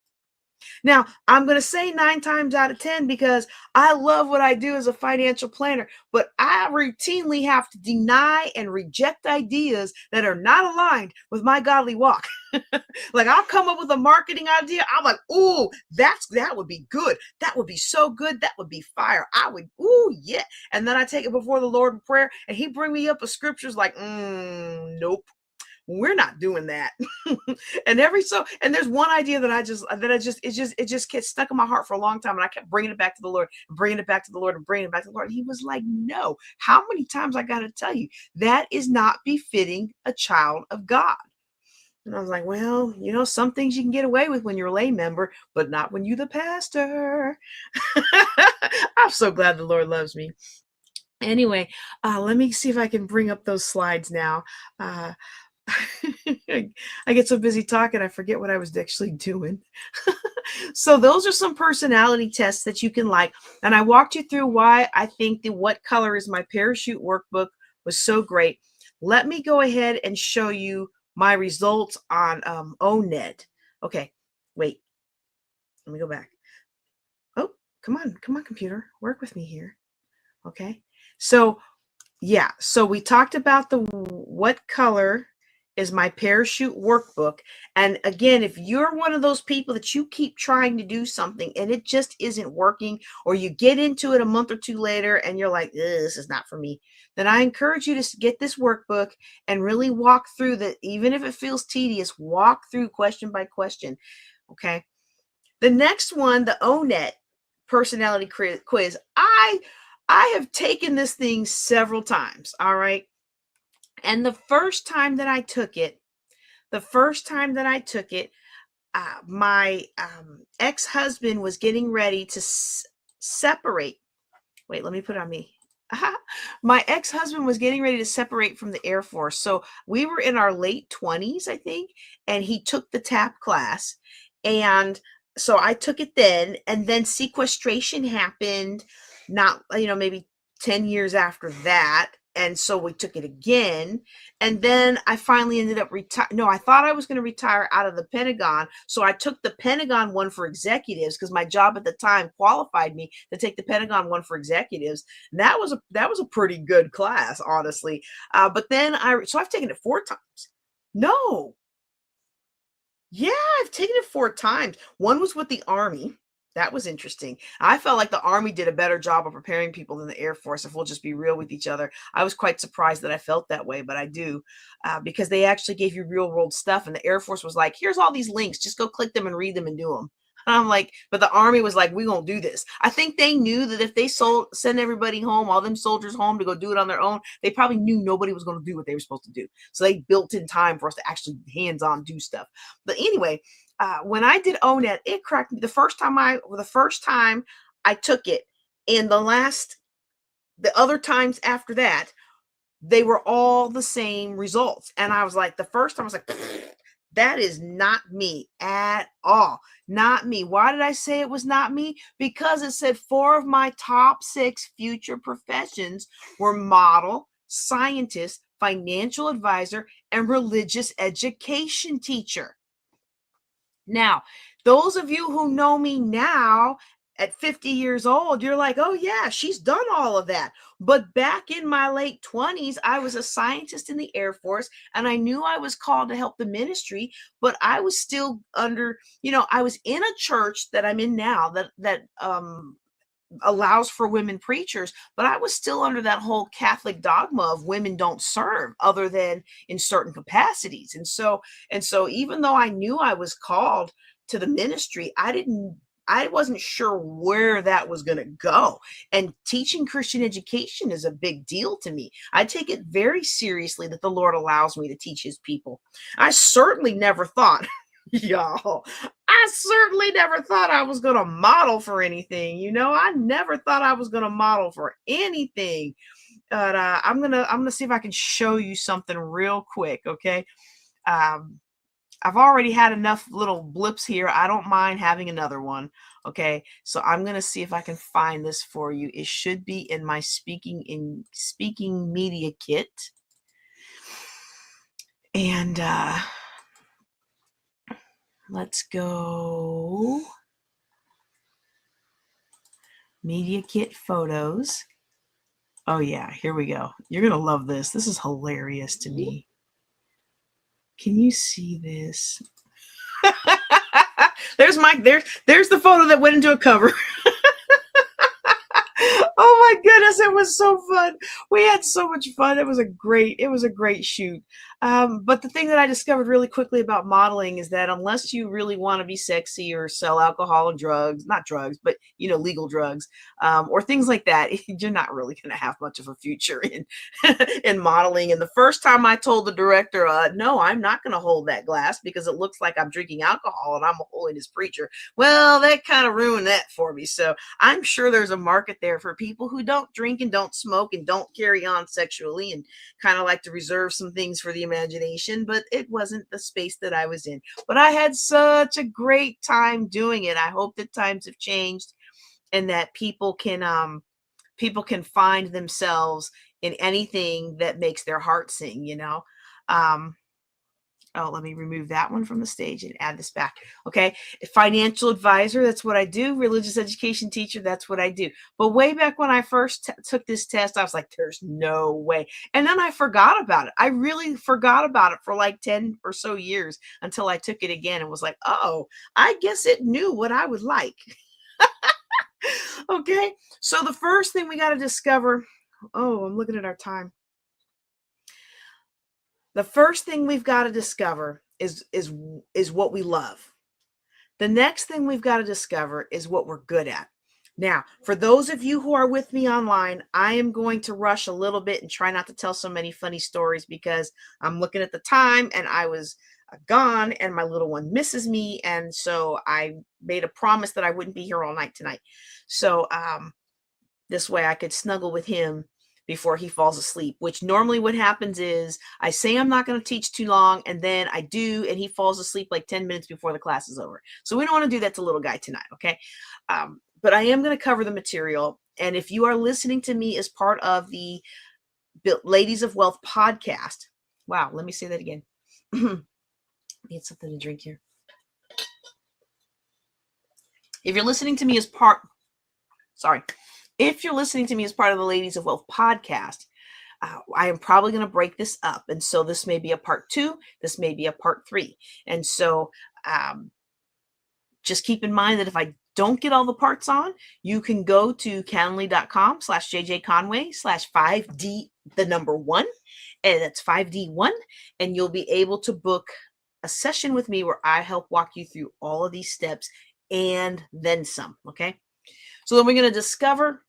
Now, I'm going to say 9 times out of 10 because I love what I do as a financial planner, but I routinely have to deny and reject ideas that are not aligned with my godly walk. Like I'll come up with a marketing idea. I'm like, ooh, that would be good. That would be so good. That would be fire. Ooh, yeah. And then I take it before the Lord in prayer and he bring me up with scriptures like, nope. We're not doing that. And there's one idea it just gets stuck in my heart for a long time. And I kept bringing it back to the Lord, and bringing it back to the Lord, and bringing it back to the Lord. And he was like, no, how many times I got to tell you that is not befitting a child of God. And I was like, well, some things you can get away with when you're a lay member, but not when you're the pastor. I'm so glad the Lord loves me. Anyway, let me see if I can bring up those slides now. I get so busy talking, I forget what I was actually doing. So those are some personality tests that you can like. And I walked you through why I think the What Color is My Parachute workbook was so great. Let me go ahead and show you my results on ONED. Okay, wait. Let me go back. Oh, come on, computer. Work with me here. Okay. So, yeah. So we talked about the What Color is My Parachute workbook. And again, if you're one of those people that you keep trying to do something and it just isn't working, or you get into it a month or two later and you're like, this is not for me, then I encourage you to get this workbook and really walk through that. Even if it feels tedious, walk through question by question. Okay. The next one, the ONET personality quiz. I have taken this thing several times. All right. And the first time that I took it, my ex-husband was getting ready to separate. Wait, let me put it on me. My ex-husband was getting ready to separate from the Air Force. So we were in our late 20s, I think, and he took the TAP class. And so I took it then, and then sequestration happened not, maybe 10 years after that. And so we took it again. And then I finally ended up No, I thought I was going to retire out of the Pentagon. So I took the Pentagon one for executives because my job at the time qualified me to take the Pentagon one for executives. And that was a pretty good class, honestly. But then I've taken it 4 times. No. Yeah, I've taken it 4 times. One was with the Army. That was interesting. I felt like the Army did a better job of preparing people than the Air Force, if we'll just be real with each other. I was quite surprised that I felt that way, but I do, because they actually gave you real world stuff. And the Air Force was like, here's all these links. Just go click them and read them and do them. And I'm like, but the Army was like, we gonna do this. I think they knew that if they send everybody home, all them soldiers home to go do it on their own, they probably knew nobody was going to do what they were supposed to do. So they built in time for us to actually hands-on do stuff. But anyway, when I did ONET, it cracked me. The first time I took it, and the other times after that, they were all the same results. And I was like, the first time I was like, that is not me at all. Not me. Why did I say it was not me? Because it said 4 of my top 6 future professions were model, scientist, financial advisor, and religious education teacher. Now, those of you who know me now at 50 years old, you're like, oh yeah, she's done all of that. But back in my late 20s, I was a scientist in the Air Force, and I knew I was called to help the ministry, but I was still under, I was in a church that I'm in now that allows for women preachers, but I was still under that whole Catholic dogma of women don't serve other than in certain capacities. And so even though I knew I was called to the ministry, I wasn't sure where that was going to go. And teaching Christian education is a big deal to me. I take it very seriously that the Lord allows me to teach his people. I certainly never thought y'all, I certainly never thought I was going to model for anything. I never thought I was going to model for anything. But I'm going to see if I can show you something real quick. Okay. I've already had enough little blips here. I don't mind having another one. Okay. So I'm going to see if I can find this for you. It should be in my speaking media kit. And, let's go media kit photos. Oh yeah, here we go. You're going to love this. This is hilarious to me. Can you see this? There's the photo that went into a cover. Oh my goodness, it was so fun. We had so much fun. It was a great shoot. But the thing that I discovered really quickly about modeling is that unless you really want to be sexy or sell alcohol and drugs, not drugs, but legal drugs, or things like that, you're not really going to have much of a future in in modeling. And the first time I told the director, no, I'm not going to hold that glass because it looks like I'm drinking alcohol and I'm a holiness preacher. Well, that kind of ruined that for me. So I'm sure there's a market there for people who don't drink and don't smoke and don't carry on sexually and kind of like to reserve some things for the imagination, but it wasn't the space that I was in. But I had such a great time doing it. I hope that times have changed and that people can find themselves in anything that makes their heart sing. Oh, let me remove that one from the stage and add this back. Okay. Financial advisor. That's what I do. Religious education teacher. That's what I do. But way back when I first took this test, I was like, there's no way. And then I forgot about it. I really forgot about it for like 10 or so years until I took it again and was like, oh, I guess it knew what I would like. Okay. So the first thing we got to discover, oh, I'm looking at our time. The first thing we've got to discover is what we love. The next thing we've got to discover is what we're good at. Now, for those of you who are with me online, I am going to rush a little bit and try not to tell so many funny stories because I'm looking at the time and I was gone and my little one misses me. And so I made a promise that I wouldn't be here all night tonight. So this way I could snuggle with him before he falls asleep, which normally what happens is I say I'm not going to teach too long and then I do, and he falls asleep like 10 minutes before the class is over. So we don't want to do that to little guy tonight. Okay. But I am going to cover the material. And if you are listening to me as part of the Ladies of Wealth podcast, wow, let me say that again. Need something to drink here. If you're listening to me as if you're listening to me as part of the Ladies of Wealth podcast, I am probably going to break this up. And so this may be a part 2. This may be a part 3. And so just keep in mind that if I don't get all the parts on, you can go to calendly.com/jjconway/5D, the number 1, and that's 5D1. And you'll be able to book a session with me where I help walk you through all of these steps and then some. Okay. So then we're going to discover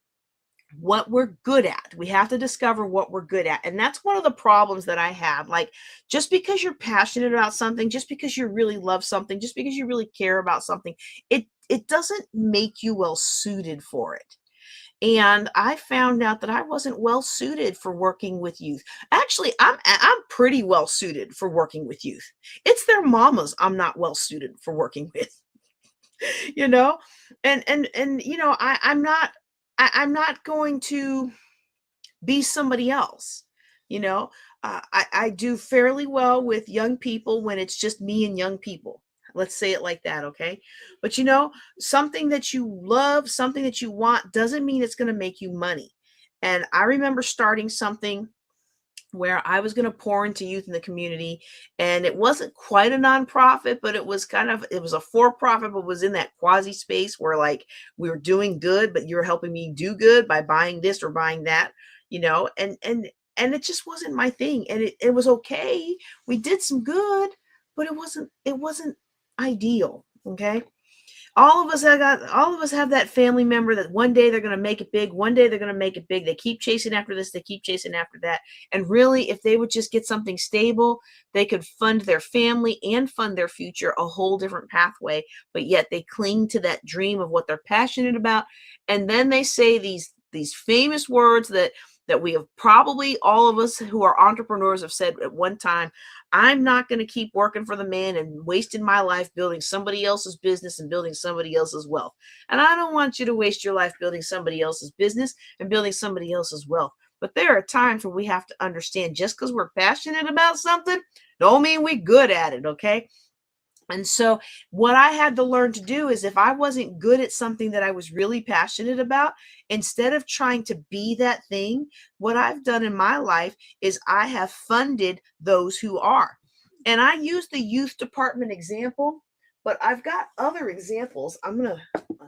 what we're good at. We have to discover what we're good at. And that's one of the problems that I have. Like, just because you're passionate about something, just because you really love something, just because you really care about something, it doesn't make you well suited for it. And I found out that I wasn't well suited for working with youth. Actually, I'm pretty well suited for working with youth. It's their mamas I'm not well suited for working with. You know, and you know, I'm not going to be somebody else. You know, I do fairly well with young people when it's just me and young people. Let's say it like that, okay? But you know, something that you love, something that you want, doesn't mean it's going to make you money. And I remember starting something where I was going to pour into youth in the community, and it wasn't quite a nonprofit, but it was a for-profit, but was in that quasi space where like we were doing good, but you're helping me do good by buying this or buying that, you know, and it just wasn't my thing. And it was okay. We did some good, but it wasn't ideal. Okay. All of us have that family member that one day they're going to make it big. One day they're going to make it big. They keep chasing after this. They keep chasing after that. And really, if they would just get something stable, they could fund their family and fund their future a whole different pathway. But yet they cling to that dream of what they're passionate about. And then they say these famous words that we have probably, all of us who are entrepreneurs have said at one time: I'm not going to keep working for the man and wasting my life building somebody else's business and building somebody else's wealth. And I don't want you to waste your life building somebody else's business and building somebody else's wealth. But there are times where we have to understand, just because we're passionate about something, don't mean we're good at it, okay? And so what I had to learn to do is, if I wasn't good at something that I was really passionate about, instead of trying to be that thing, what I've done in my life is I have funded those who are. And I use the youth department example, but I've got other examples. I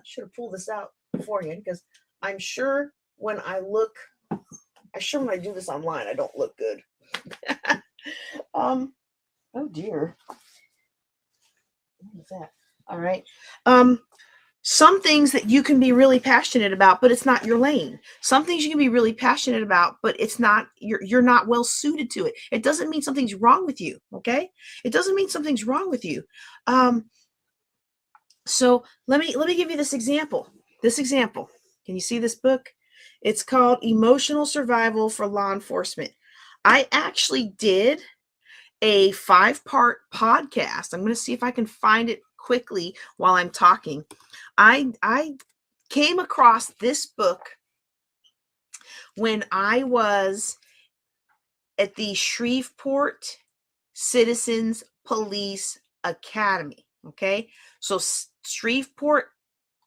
should have pulled this out beforehand, because I'm sure when I do this online, I don't look good. Oh dear. What is that? All right. Some things that you can be really passionate about, but it's not your lane. Some things you can be really passionate about, but it's not, you're not well suited to it. It doesn't mean something's wrong with you. Okay. It doesn't mean something's wrong with you. So let me give you this example. Can you see this book? It's called Emotional Survival for Law Enforcement. I actually did a 5-part podcast. I'm going to see if I can find it quickly while I'm talking. I came across this book when I was at the Shreveport Citizens Police Academy. Okay. So Shreveport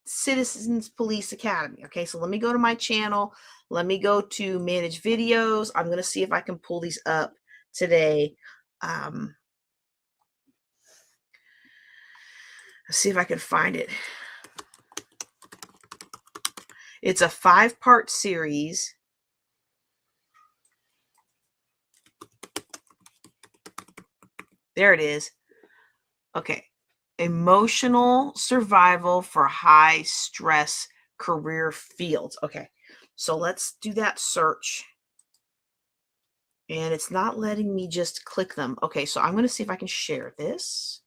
Citizens Police Academy. Okay. So let me go to my channel. Let me go to manage videos. I'm going to see if I can pull these up today. Let's see if I can find it. It's a 5-part series. There it is. Okay. Emotional survival for high stress career fields. Okay, so let's do that search. And it's not letting me just click them. Okay, so I'm going to see if I can share this.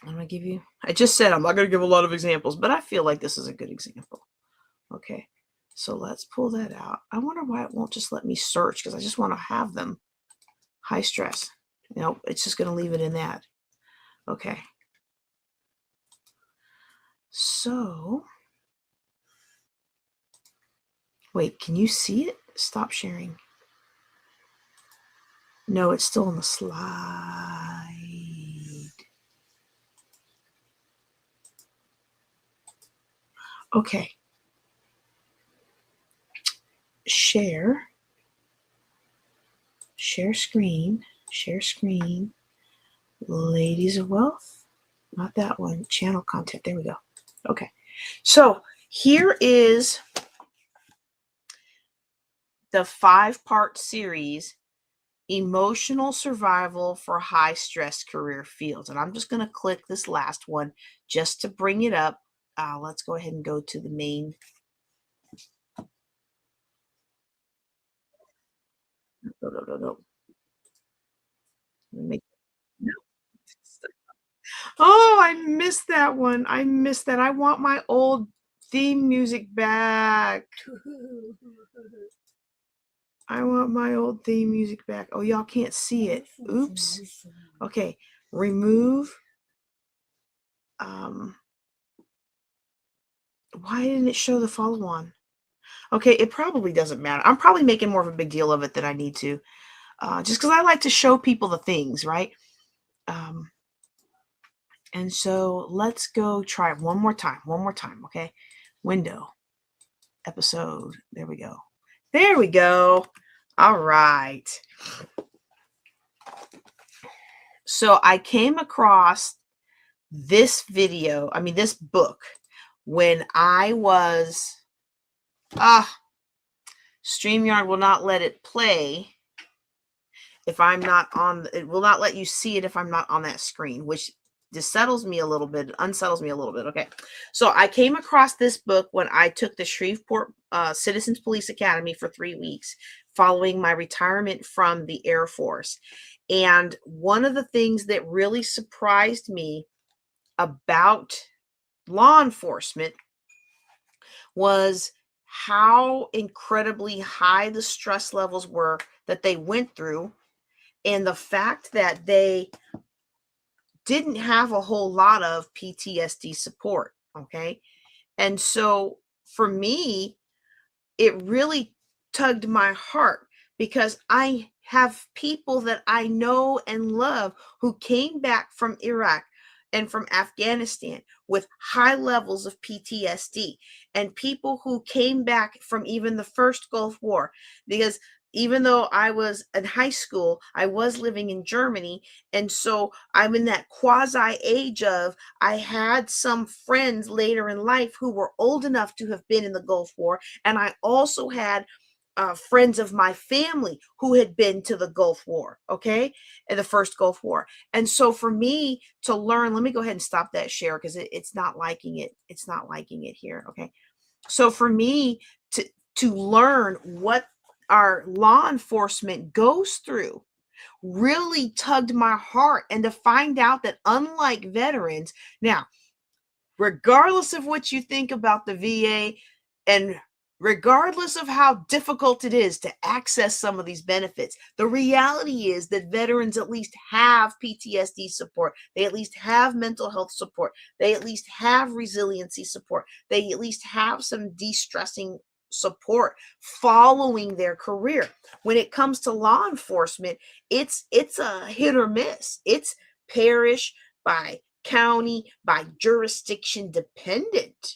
I'm going to give you, I just said I'm not going to give a lot of examples, but I feel like this is a good example. Okay, so let's pull that out. I wonder why it won't just let me search, because I just want to have them. High stress. Nope, it's just going to leave it in that. Okay. So, wait, can you see it? Stop sharing. No, it's still on the slide. Okay. Share screen, Ladies of Wealth, not that one, channel content, there we go. Okay, so here is the 5-part series, Emotional Survival for High Stress Career Fields, and I'm just going to click this last one just to bring it up. Let's go ahead and go to the main. No. Make, no. Oh, I missed that one. I missed that. I want my old theme music back. I want my old theme music back. Oh, y'all can't see it. Oops. Okay, remove. Why didn't it show the follow-on? Okay, it probably doesn't matter. I'm probably making more of a big deal of it than I need to. Just because I like to show people the things, right? And so let's go try it one more time, okay? Window, episode, there we go. There we go. All right. So I came across this video, this book, when I was, StreamYard will not let it play if I'm not on, it will not let you see it if I'm not on that screen, which unsettles me a little bit. Okay. So I came across this book when I took the Shreveport Citizens Police Academy for 3 weeks following my retirement from the Air Force. And one of the things that really surprised me about law enforcement was how incredibly high the stress levels were that they went through, and the fact that they didn't have a whole lot of PTSD support. Okay. And so for me, it really tugged my heart, because I have people that I know and love who came back from Iraq and from Afghanistan with high levels of PTSD, and people who came back from even the first Gulf War, because even though I was in high school, I was living in Germany. And so I'm in that quasi age of, I had some friends later in life who were old enough to have been in the Gulf War. And I also had friends of my family who had been to the Gulf War, okay, and the first Gulf War. And so for me to learn, let me go ahead and stop that share, because it's not liking it. It's not liking it here, okay? So for me to learn what our law enforcement goes through really tugged my heart, and to find out that unlike veterans, now, regardless of what you think about the VA, and regardless of how difficult it is to access some of these benefits, the reality is that veterans at least have PTSD support. They at least have mental health support. They at least have resiliency support. They at least have some de-stressing support following their career. When it comes to law enforcement, it's a hit or miss. It's parish by county by jurisdiction dependent.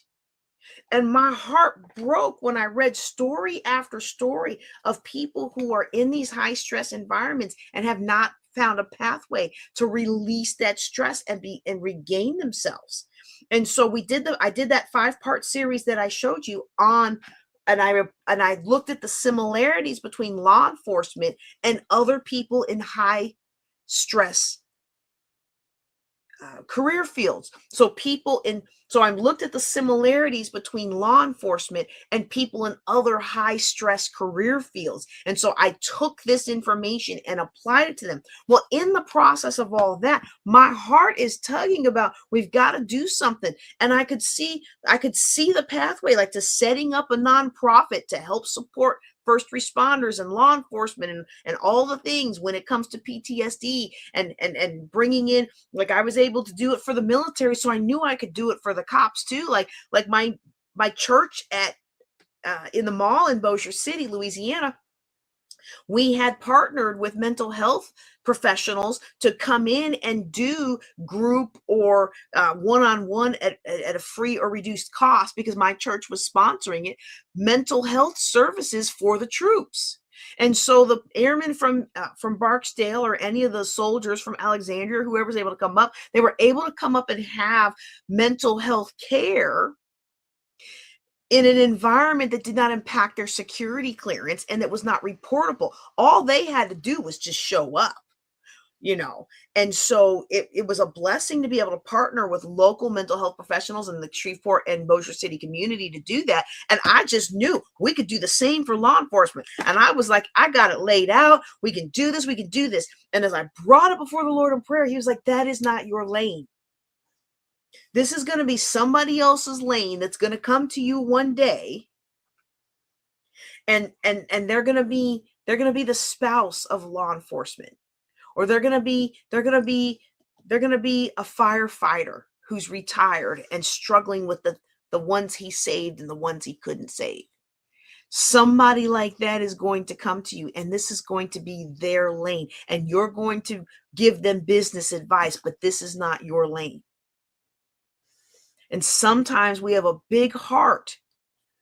And my heart broke when I read story after story of people who are in these high stress environments and have not found a pathway to release that stress and regain themselves. And so I did that 5-part series that I showed you on, and I looked at the similarities between law enforcement and other people in high stress career fields. So I looked at the similarities between law enforcement and people in other high stress career fields. And so I took this information and applied it to them. Well, in the process of all of that, my heart is tugging about, we've got to do something. And I could see the pathway, like to setting up a nonprofit to help support first responders and law enforcement and all the things when it comes to PTSD and bringing in, like I was able to do it for the military. So I knew I could do it for the cops too. Like my church at in the mall in Bossier City, Louisiana, we had partnered with mental health professionals to come in and do group or one-on-one at a free or reduced cost, because my church was sponsoring it, mental health services for the troops. And so the airmen from Barksdale, or any of the soldiers from Alexandria, whoever was able to come up, they were able to come up and have mental health care in an environment that did not impact their security clearance and that was not reportable. All they had to do was just show up, And so it was a blessing to be able to partner with local mental health professionals in the Shreveport and Bossier City community to do that. And I just knew we could do the same for law enforcement. And I was like, I got it laid out. We can do this. We can do this. And as I brought it before the Lord in prayer, he was like, that is not your lane. This is going to be somebody else's lane that's going to come to you one day, and they're going to be the spouse of law enforcement, or they're going to be a firefighter who's retired and struggling with the ones he saved and the ones he couldn't save. Somebody like that is going to come to you, and this is going to be their lane, and you're going to give them business advice, but this is not your lane. And sometimes we have a big heart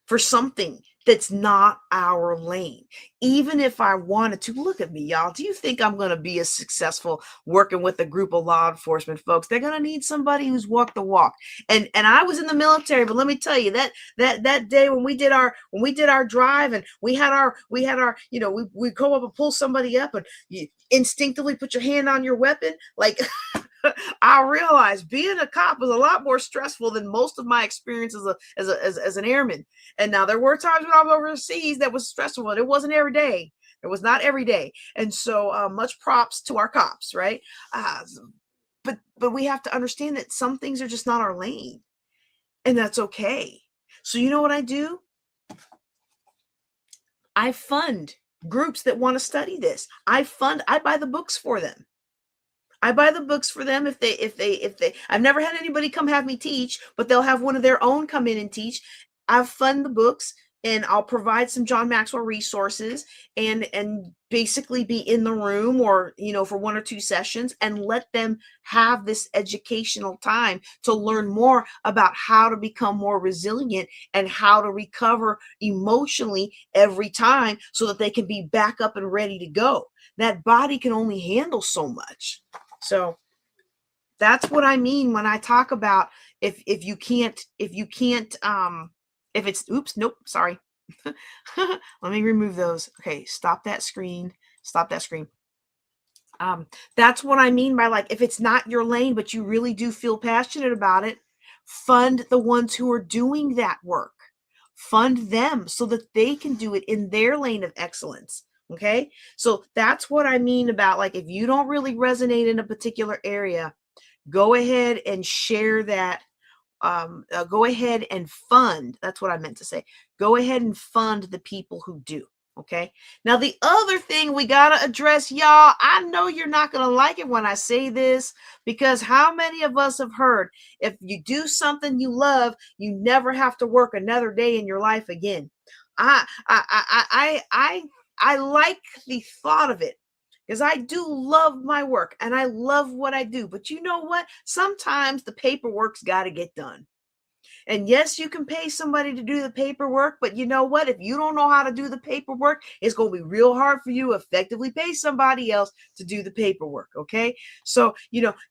for something that's not our lane. Even if I wanted to, look at me, y'all. Do you think I'm going to be as successful working with a group of law enforcement folks? They're going to need somebody who's walked the walk. And I was in the military, but let me tell you, that day when we did our drive, and we had our we go up and pull somebody up, and you instinctively put your hand on your weapon, like I realized being a cop was a lot more stressful than most of my experience as an airman. And now there were times when I was overseas that was stressful, but it wasn't every day. It was not every day. And so much props to our cops, right? But we have to understand that some things are just not our lane, and that's okay. So you know what I do? I fund groups that want to study this. I buy the books for them. I buy the books for them if they, I've never had anybody come have me teach, but they'll have one of their own come in and teach. I fund the books, and I'll provide some John Maxwell resources and basically be in the room, or, for 1 or 2 sessions, and let them have this educational time to learn more about how to become more resilient and how to recover emotionally every time, so that they can be back up and ready to go. That body can only handle so much. So that's what I mean when I talk about if it's, oops, nope, sorry. Let me remove those. Okay, stop that screen. That's what I mean by, like, if it's not your lane, but you really do feel passionate about it, fund the ones who are doing that work. Fund them so that they can do it in their lane of excellence. Okay, so that's what I mean about, like, if you don't really resonate in a particular area, go ahead and share that. Go ahead and fund. That's what I meant to say. Go ahead and fund the people who do. Okay. Now, the other thing we got to address, y'all, I know you're not going to like it when I say this, because how many of us have heard, if you do something you love, you never have to work another day in your life again? I like the thought of it, because I do love my work and I love what I do. But you know what? Sometimes the paperwork's got to get done. And yes, you can pay somebody to do the paperwork, but you know what? If you don't know how to do the paperwork, it's going to be real hard for you to effectively pay somebody else to do the paperwork. Okay. So,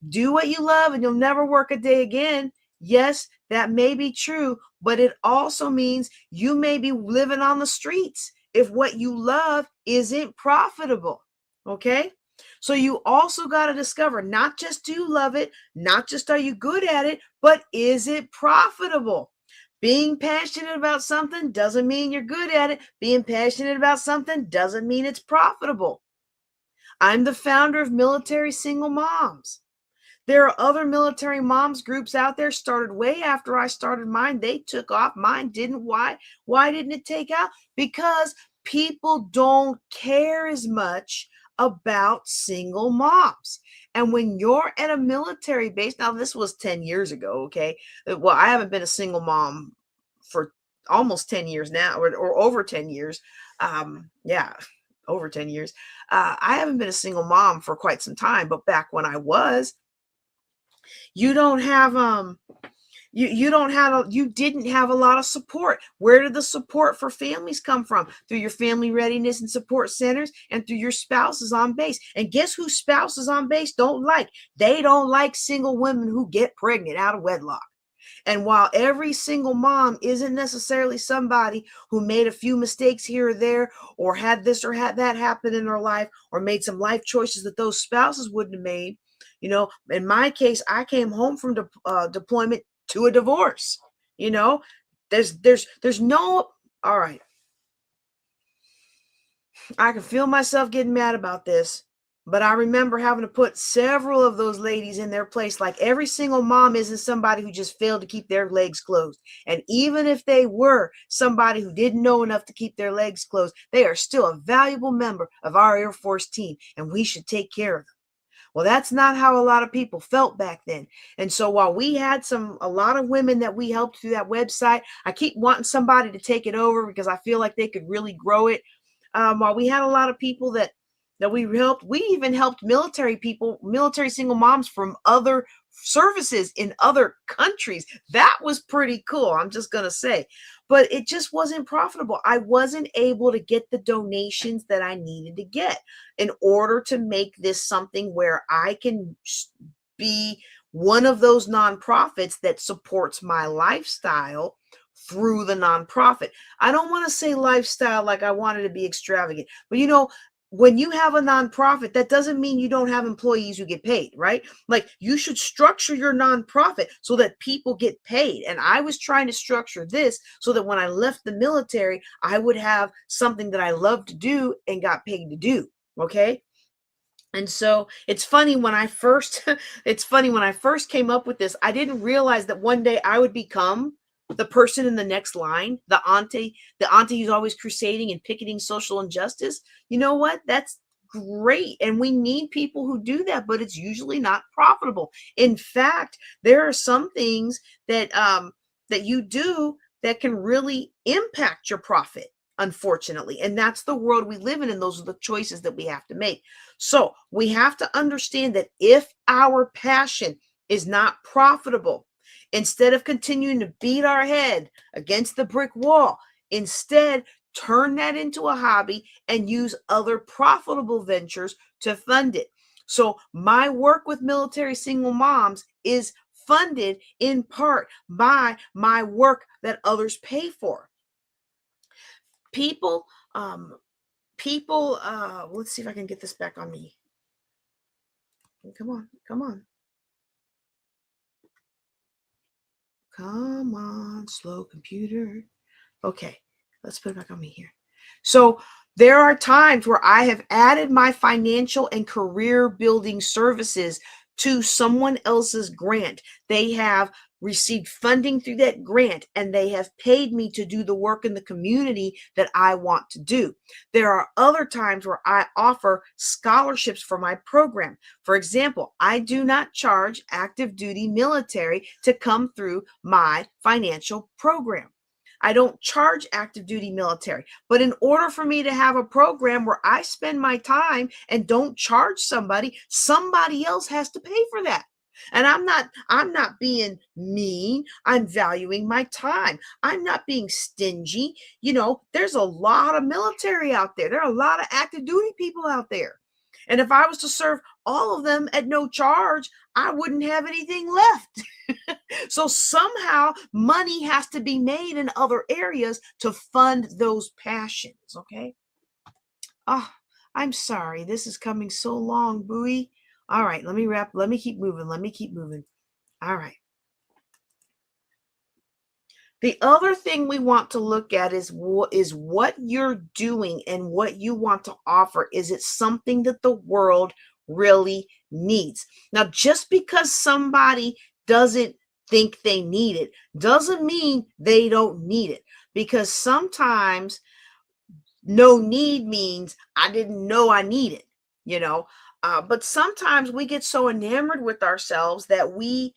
do what you love and you'll never work a day again. Yes, that may be true, but it also means you may be living on the streets if what you love isn't profitable. Okay. So you also got to discover, not just do you love it, not just are you good at it, but is it profitable? Being passionate about something doesn't mean you're good at it. Being passionate about something doesn't mean it's profitable. I'm the founder of Military Single Moms. There are other military moms groups out there, started way after I started mine. They took off. Mine didn't. Why? Why didn't it take out? Because people don't care as much about single moms. And when you're at a military base, now this was 10 years ago, okay? Well, I haven't been a single mom for almost 10 years now, or over 10 years. Yeah, over 10 years. I haven't been a single mom for quite some time, but back when I was, you don't have you didn't have a lot of support. Where did the support for families come from? Through your family readiness and support centers, and through your spouses on base. And guess who spouses on base don't like? They don't like single women who get pregnant out of wedlock. And while every single mom isn't necessarily somebody who made a few mistakes here or there, or had this or had that happen in their life, or made some life choices that those spouses wouldn't have made, in my case, I came home from deployment to a divorce. There's no, all right. I can feel myself getting mad about this, but I remember having to put several of those ladies in their place. Like, every single mom isn't somebody who just failed to keep their legs closed. And even if they were somebody who didn't know enough to keep their legs closed, they are still a valuable member of our Air Force team, and we should take care of them. Well, that's not how a lot of people felt back then. And so while we had a lot of women that we helped through that website, I keep wanting somebody to take it over because I feel like they could really grow it. While we had a lot of people that we helped, we even helped military single moms from other services in other countries. That was pretty cool, I'm just going to say. But it just wasn't profitable. I wasn't able to get the donations that I needed to get in order to make this something where I can be one of those nonprofits that supports my lifestyle through the nonprofit. I don't want to say lifestyle like I wanted to be extravagant, but when you have a nonprofit, that doesn't mean you don't have employees who get paid, right? Like, you should structure your nonprofit so that people get paid. And I was trying to structure this so that when I left the military, I would have something that I love to do and got paid to do. Okay. And so it's funny when I first came up with this, I didn't realize that one day I would become the person in the next line, the auntie who's always crusading and picketing social injustice. You know what? That's great. And we need people who do that, but it's usually not profitable. In fact, there are some things that you do that can really impact your profit, unfortunately. And that's the world we live in, and those are the choices that we have to make. So we have to understand that if our passion is not profitable, instead of continuing to beat our head against the brick wall, instead turn that into a hobby and use other profitable ventures to fund it. So my work with military single moms is funded in part by my work that others pay for. People, let's see if I can get this back on me. Come on. Come on, slow computer. Okay, let's put it back on me here. So there are times where I have added my financial and career building services to someone else's grant. They have received funding through that grant, and they have paid me to do the work in the community that I want to do. There are other times where I offer scholarships for my program. For example, I do not charge active duty military to come through my financial program. I don't charge active duty military, but in order for me to have a program where I spend my time and don't charge somebody else has to pay for that. And I'm not being mean. I'm valuing my time. I'm not being stingy. There's a lot of military out there. There are a lot of active duty people out there. And if I was to serve all of them at no charge, I wouldn't have anything left. So somehow money has to be made in other areas to fund those passions. Okay. I'm sorry. This is coming so long, Bowie. All right, let me keep moving. Let me keep moving. All right. The other thing we want to look at is what you're doing and what you want to offer. Is it something that the world really needs? Now, just because somebody doesn't think they need it doesn't mean they don't need it, because sometimes no need means I didn't know I need it, you know. But sometimes we get so enamored with ourselves that we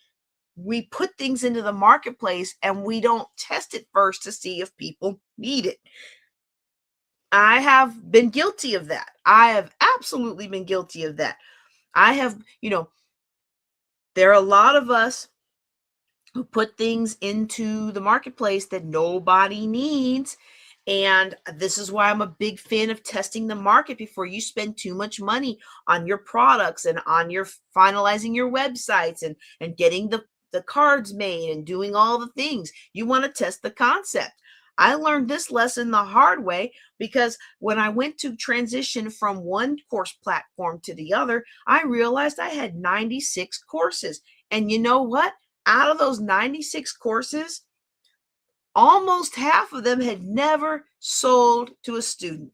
put things into the marketplace and we don't test it first to see if people need it. I have been guilty of that. I have absolutely been guilty of that. I have, there are a lot of us who put things into the marketplace that nobody needs. And this is why I'm a big fan of testing the market before you spend too much money on your products and on your finalizing your websites and getting the cards made and doing all the things. You want to test the concept. I learned this lesson the hard way, because when I went to transition from one course platform to the other, I realized I had 96 courses. And you know what? Out of those 96 courses, almost half of them had never sold to a student.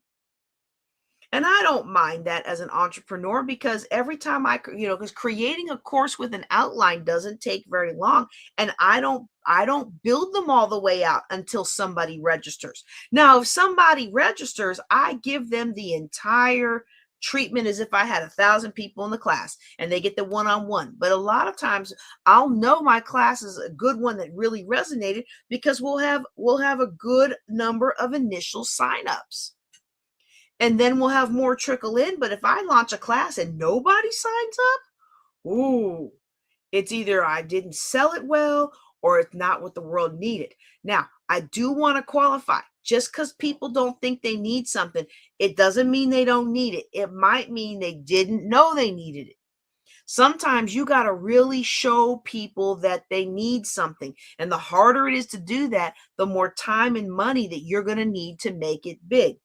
And I don't mind that as an entrepreneur, because every time because creating a course with an outline doesn't take very long. And I don't build them all the way out until somebody registers. Now, if somebody registers, I give them the entire treatment as if I had 1,000 people in the class and they get the one-on-one. But a lot of times I'll know my class is a good one that really resonated, because we'll have a good number of initial signups. And then we'll have more trickle in. But if I launch a class and nobody signs up, ooh, it's either I didn't sell it well or it's not what the world needed. Now, I do want to qualify. Just because people don't think they need something, it doesn't mean they don't need it. It might mean they didn't know they needed it. Sometimes you got to really show people that they need something. And the harder it is to do that, the more time and money that you're going to need to make it big.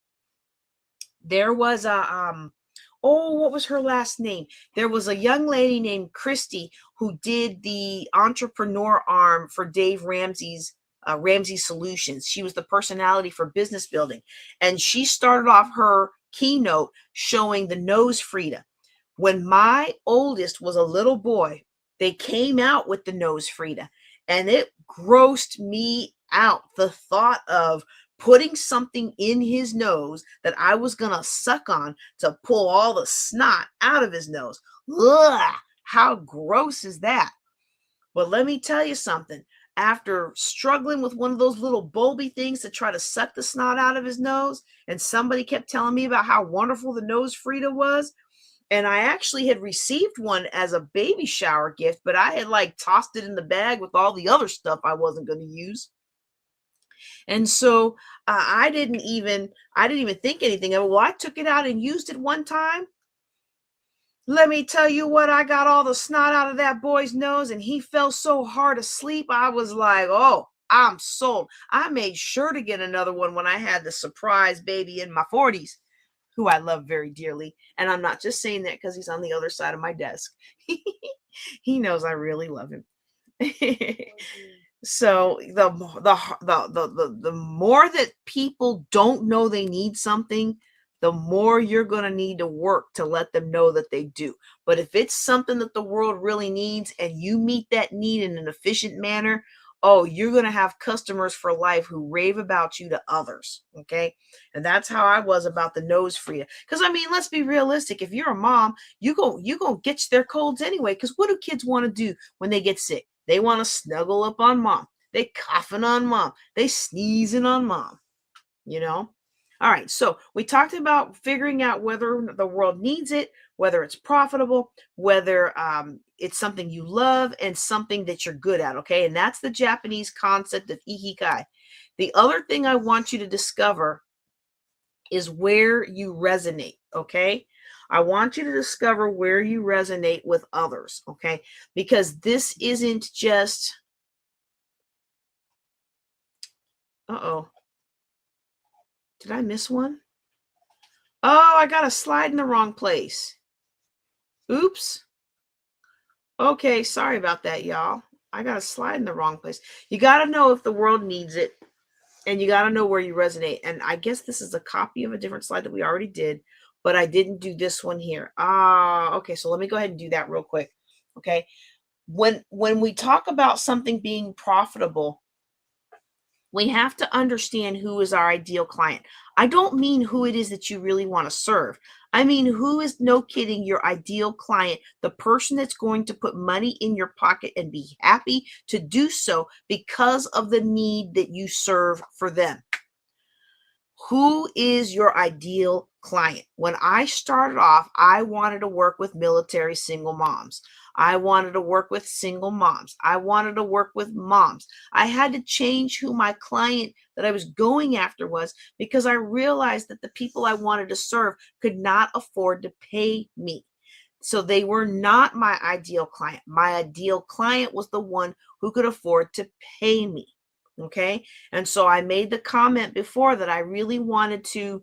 There was what was her last name? There was a young lady named Christy who did the entrepreneur arm for Dave Ramsey's Ramsey Solutions. She was the personality for business building. And she started off her keynote showing the nose Frida. When my oldest was a little boy, they came out with the nose Frida, and it grossed me out. The thought of putting something in his nose that I was going to suck on to pull all the snot out of his nose. Ugh, how gross is that? But let me tell you something. After struggling with one of those little bulby things to try to suck the snot out of his nose, and somebody kept telling me about how wonderful the nose Frida was, and I actually had received one as a baby shower gift, but I had tossed it in the bag with all the other stuff I wasn't going to use. And so I didn't even think anything of it. Well, I took it out and used it one time. Let me tell you what, I got all the snot out of that boy's nose and he fell so hard asleep. I was like, oh, I'm sold. I made sure to get another one when I had the surprise baby in my 40s, who I love very dearly. And I'm not just saying that because he's on the other side of my desk. He knows I really love him. So the more that people don't know they need something, the more you're going to need to work to let them know that they do. But if it's something that the world really needs and you meet that need in an efficient manner, oh, you're going to have customers for life who rave about you to others. Okay. And that's how I was about the nose Frida. Because I mean, let's be realistic. If you're a mom, you go get their colds anyway. Because what do kids want to do when they get sick? They want to snuggle up on mom. They coughing on mom. They sneezing on mom. All right. So we talked about figuring out whether the world needs it, whether it's profitable, whether it's something you love and something that you're good at. Okay. And that's the Japanese concept of ikigai. The other thing I want you to discover is where you resonate. Okay. I want you to discover where you resonate with others. Okay. Because this isn't just, did I miss one? Oh, I got a slide in the wrong place. Oops. Okay, sorry about that, y'all. I got a slide in the wrong place. You got to know if the world needs it, and you got to know where you resonate. And I guess this is a copy of a different slide that we already did, but I didn't do this one here. Okay, so let me go ahead and do that real quick. Okay. When we talk about something being profitable, we have to understand who is our ideal client. I don't mean who it is that you really want to serve. I mean, who is, no kidding, your ideal client, the person that's going to put money in your pocket and be happy to do so because of the need that you serve for them. Who is your ideal client? When I started off, I wanted to work with military single moms. I wanted to work with single moms. I wanted to work with moms. I had to change who my client that I was going after was, because I realized that the people I wanted to serve could not afford to pay me. So they were not my ideal client. My ideal client was the one who could afford to pay me. Okay. And so I made the comment before that I really wanted to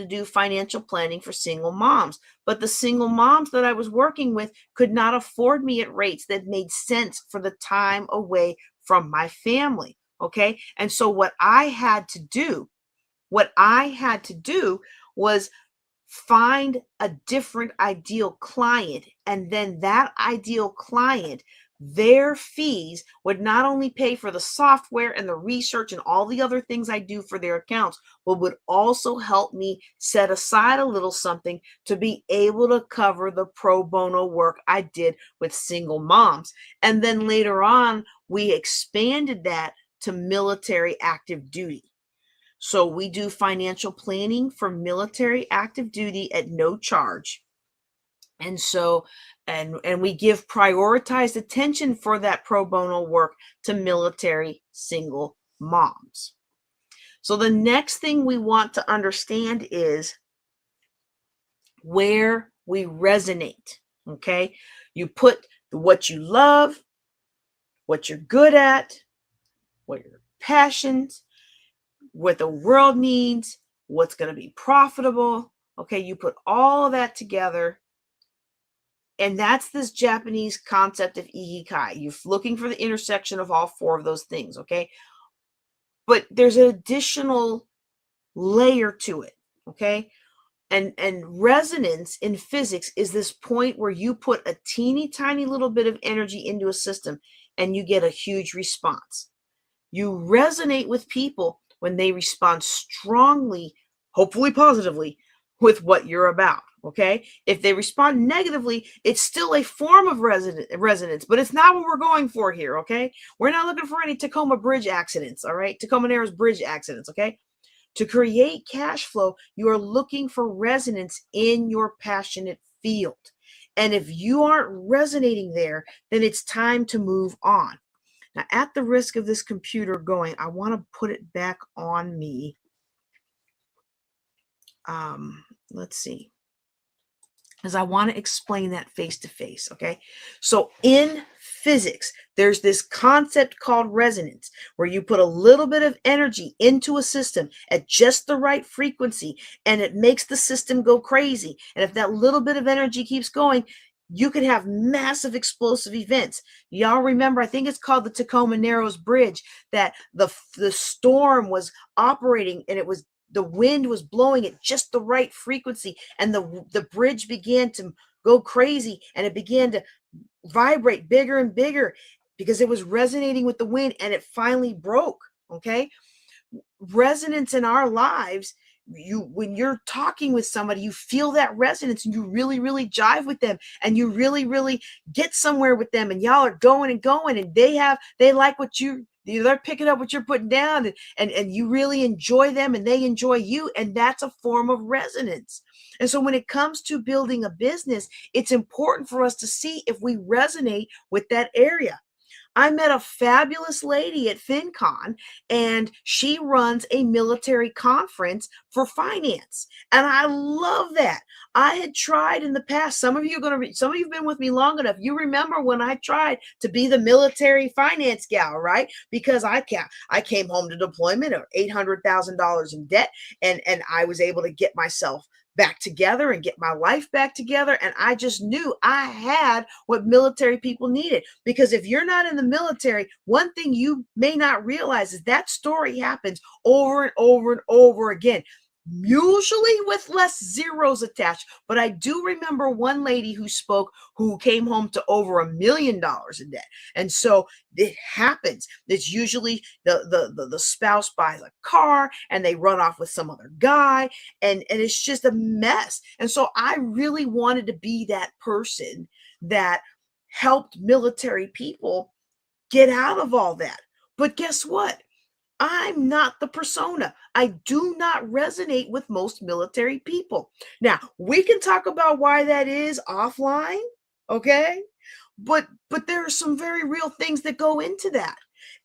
do financial planning for single moms, but the single moms that I was working with could not afford me at rates that made sense for the time away from my family. Okay. And so what I had to do was find a different ideal client, and then that ideal client, their fees would not only pay for the software and the research and all the other things I do for their accounts, but would also help me set aside a little something to be able to cover the pro bono work I did with single moms. And then later on, we expanded that to military active duty. So we do financial planning for military active duty at no charge. And so, and we give prioritized attention for that pro bono work to military single moms. So the next thing we want to understand is where we resonate. Okay. You put what you love, what you're good at, what your passions, what the world needs, what's going to be profitable. Okay, you put all of that together. And that's this Japanese concept of ikigai. You're looking for the intersection of all four of those things. Okay. But there's an additional layer to it. Okay. And resonance in physics is this point where you put a teeny tiny little bit of energy into a system and you get a huge response. You resonate with people when they respond strongly, hopefully positively, with what you're about. Okay. If they respond negatively, it's still a form of resonance, but it's not what we're going for here. Okay. We're not looking for any Tacoma Bridge accidents. All right. Tacoma Narrows Bridge accidents. Okay. To create cash flow, you are looking for resonance in your passionate field. And if you aren't resonating there, then it's time to move on. Now, at the risk of this computer going, I want to put it back on me. Let's see. Because I want to explain that face to face. Okay. So in physics, there's this concept called resonance, where you put a little bit of energy into a system at just the right frequency, and it makes the system go crazy. And if that little bit of energy keeps going, you could have massive explosive events. Y'all remember, I think it's called the Tacoma Narrows Bridge, that the storm was operating and the wind was blowing at just the right frequency, and the bridge began to go crazy, and it began to vibrate bigger and bigger because it was resonating with the wind, and it finally broke. Okay. Resonance in our lives, when you're talking with somebody, you feel that resonance and you really, really jive with them, and you really, really get somewhere with them, and y'all are going and going, and they like what they're picking up what you're putting down, and you really enjoy them and they enjoy you. And that's a form of resonance. And so when it comes to building a business, it's important for us to see if we resonate with that area. I met a fabulous lady at FinCon, and she runs a military conference for finance. And I love that. I had tried in the past. Some of you some of you've been with me long enough. You remember when I tried to be the military finance gal, right? Because I came home to deployment of $800,000 in debt, and I was able to get myself back together and get my life back together. And I just knew I had what military people needed. Because if you're not in the military, one thing you may not realize is that story happens over and over and over again, usually with less zeros attached. But I do remember one lady who spoke who came home to over $1 million in debt. And so it happens. It's usually the spouse buys a car and they run off with some other guy, and it's just a mess. And so I really wanted to be that person that helped military people get out of all that. But guess what? I'm not the persona. I do not resonate with most military people. Now, we can talk about why that is offline, okay? But there are some very real things that go into that.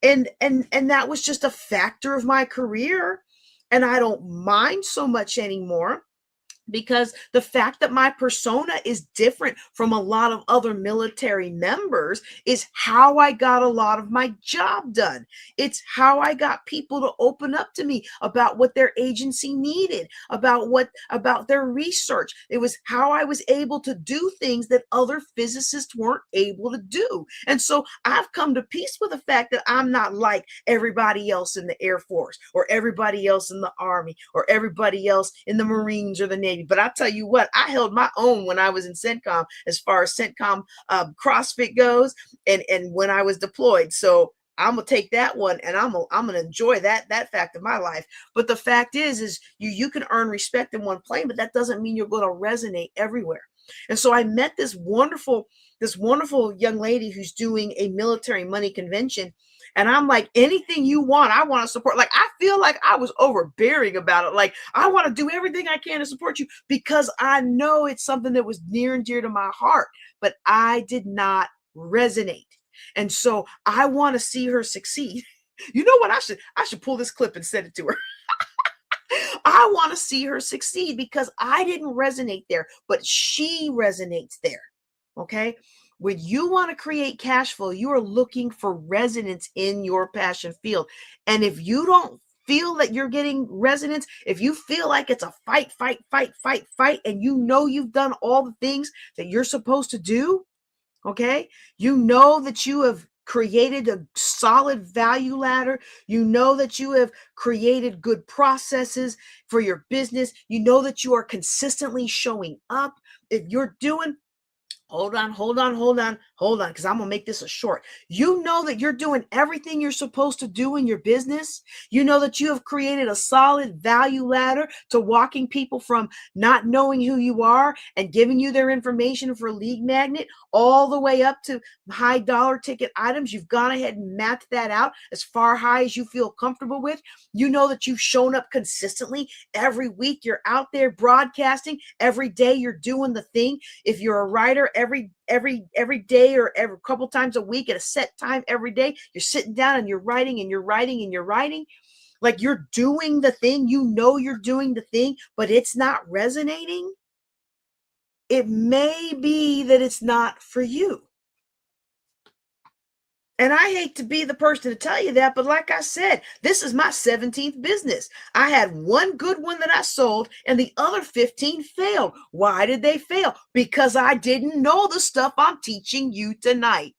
And that was just a factor of my career, and I don't mind so much anymore, because the fact that my persona is different from a lot of other military members is how I got a lot of my job done. It's how I got people to open up to me about what their agency needed, about their research. It was how I was able to do things that other physicists weren't able to do. And so I've come to peace with the fact that I'm not like everybody else in the Air Force, or everybody else in the Army, or everybody else in the Marines or the Navy. But I tell you what, I held my own when I was in CENTCOM, as far as CENTCOM CrossFit goes, and when I was deployed. So I'm gonna take that one, and I'm gonna enjoy that fact of my life. But the fact is you can earn respect in one plane, but that doesn't mean you're going to resonate everywhere. And so I met this wonderful young lady who's doing a military money convention. And I'm like, anything you want, I want to support. Like, I feel like I was overbearing about it. Like, I want to do everything I can to support you, because I know it's something that was near and dear to my heart, but I did not resonate. And so I want to see her succeed. You know what? I should pull this clip and send it to her. I want to see her succeed because I didn't resonate there, but she resonates there. Okay. When you want to create cash flow, you are looking for resonance in your passion field. And if you don't feel that you're getting resonance, if you feel like it's a fight, and you know you've done all the things that you're supposed to do, okay, you know that you have created a solid value ladder. You know that you have created good processes for your business. You know that you are consistently showing up. If you're doing Hold on, because I'm going to make this a short. You know that you're doing everything you're supposed to do in your business. You know that you have created a solid value ladder to walking people from not knowing who you are and giving you their information for lead magnet, all the way up to high dollar ticket items. You've gone ahead and mapped that out as far high as you feel comfortable with. You know that you've shown up consistently every week. You're out there broadcasting every day. You're doing the thing. If you're a writer, every day, or every couple times a week at a set time every day, you're sitting down and you're writing and you're writing and you're writing. Like, you're doing the thing. You know you're doing the thing, but it's not resonating. It may be that it's not for you. And I hate to be the person to tell you that, but like I said, this is my 17th business. I had one good one that I sold, and the other 15 failed. Why did they fail? Because I didn't know the stuff I'm teaching you tonight.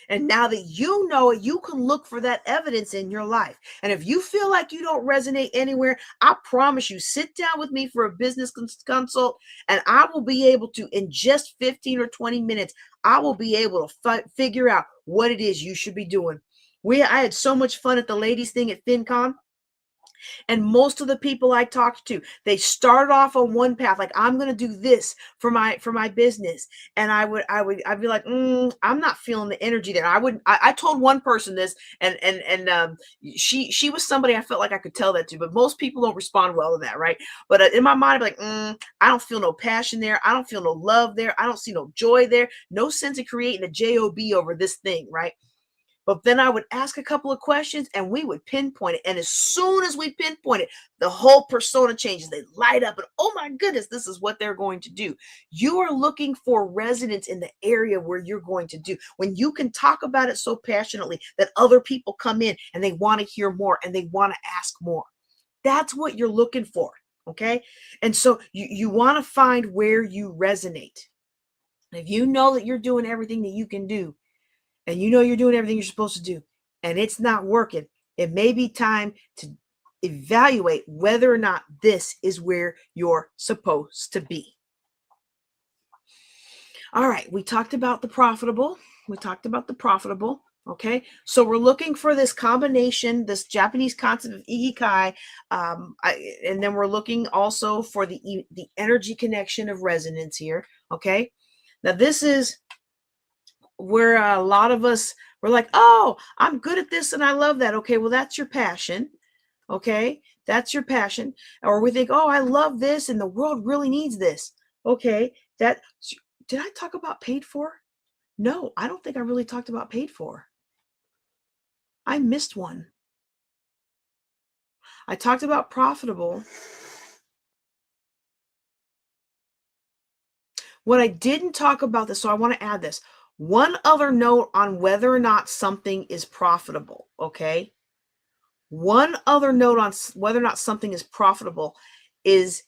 And now that you know it, you can look for that evidence in your life. And if you feel like you don't resonate anywhere, I promise you, sit down with me for a business consult, and I will be able to, in just 15 or 20 minutes, I will be able to figure out what it is you should be doing. I had so much fun at the ladies thing at FinCon. And most of the people I talked to, they started off on one path, like I'm going to do this for my business. And I'd be like, I'm not feeling the energy there. I told one person this, and she was somebody I felt like I could tell that to, but most people don't respond well to that, right? But in my mind, I'd be like, I don't feel no passion there. I don't feel no love there. I don't see no joy there. No sense of creating a job over this thing, right? But then I would ask a couple of questions and we would pinpoint it. And as soon as we pinpoint it, the whole persona changes. They light up and, oh my goodness, this is what they're going to do. You are looking for resonance in the area where you're going to do. When you can talk about it so passionately that other people come in and they want to hear more and they want to ask more. That's what you're looking for. Okay. And so you want to find where you resonate. If you know that you're doing everything that you can do, and you know you're doing everything you're supposed to do, and it's not working, it may be time to evaluate whether or not this is where you're supposed to be. All right, we talked about the profitable. Okay, so we're looking for this combination, this Japanese concept of ikigai, and then we're looking also for the energy connection of resonance here. Okay, now this is where a lot of us were like, oh, I'm good at this and I love that. Okay, well, that's your passion. Okay, that's your passion. Or we think, oh, I love this and the world really needs this. Okay, did I talk about paid for? No, I don't think I really talked about paid for. I missed one. I talked about profitable. What I didn't talk about this, so I want to add this. One other note on whether or not something is profitable, okay? One other note on whether or not something is profitable is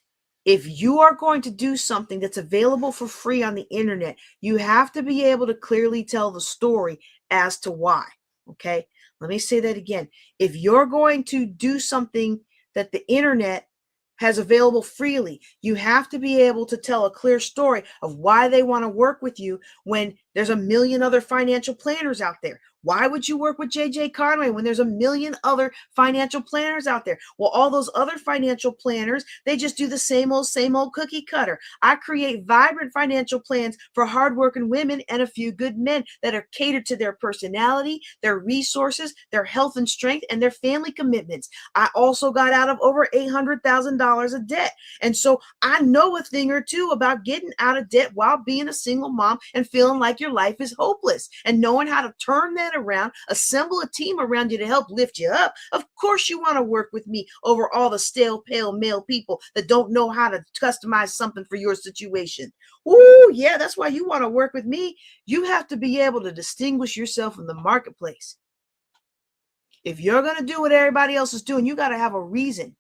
if you are going to do something that's available for free on the internet, you have to be able to clearly tell the story as to why, okay? Let me say that again. If you're going to do something that the internet has available freely, you have to be able to tell a clear story of why they want to work with you when there's a million other financial planners out there. Why would you work with JJ Conway when there's a million other financial planners out there? Well, all those other financial planners, they just do the same old cookie cutter. I create vibrant financial plans for hardworking women and a few good men that are catered to their personality, their resources, their health and strength, and their family commitments. I also got out of over $800,000 of debt. And so I know a thing or two about getting out of debt while being a single mom and feeling like your life is hopeless and knowing how to turn that around, assemble a team around you to help lift you up. Of course you want to work with me over all the stale, pale male people that don't know how to customize something for your situation. Oh, yeah, that's why you want to work with me. You have to be able to distinguish yourself in the marketplace. If you're going to do what everybody else is doing, you got to have a reason.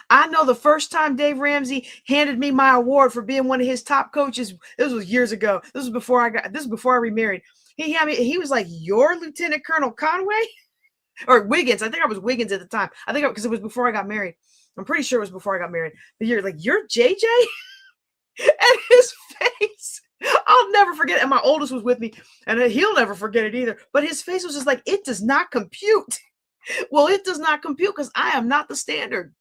I know the first time Dave Ramsey handed me my award for being one of his top coaches, this was years ago. This was before I remarried. He was like, "You're Lieutenant Colonel Conway?" Or Wiggins. I think I was Wiggins at the time. I think because it was before I got married. I'm pretty sure it was before I got married. But you're like, "You're JJ?" And his face, I'll never forget it. And my oldest was with me, and he'll never forget it either. But his face was just like, it does not compute. Well, it does not compute because I am not the standard.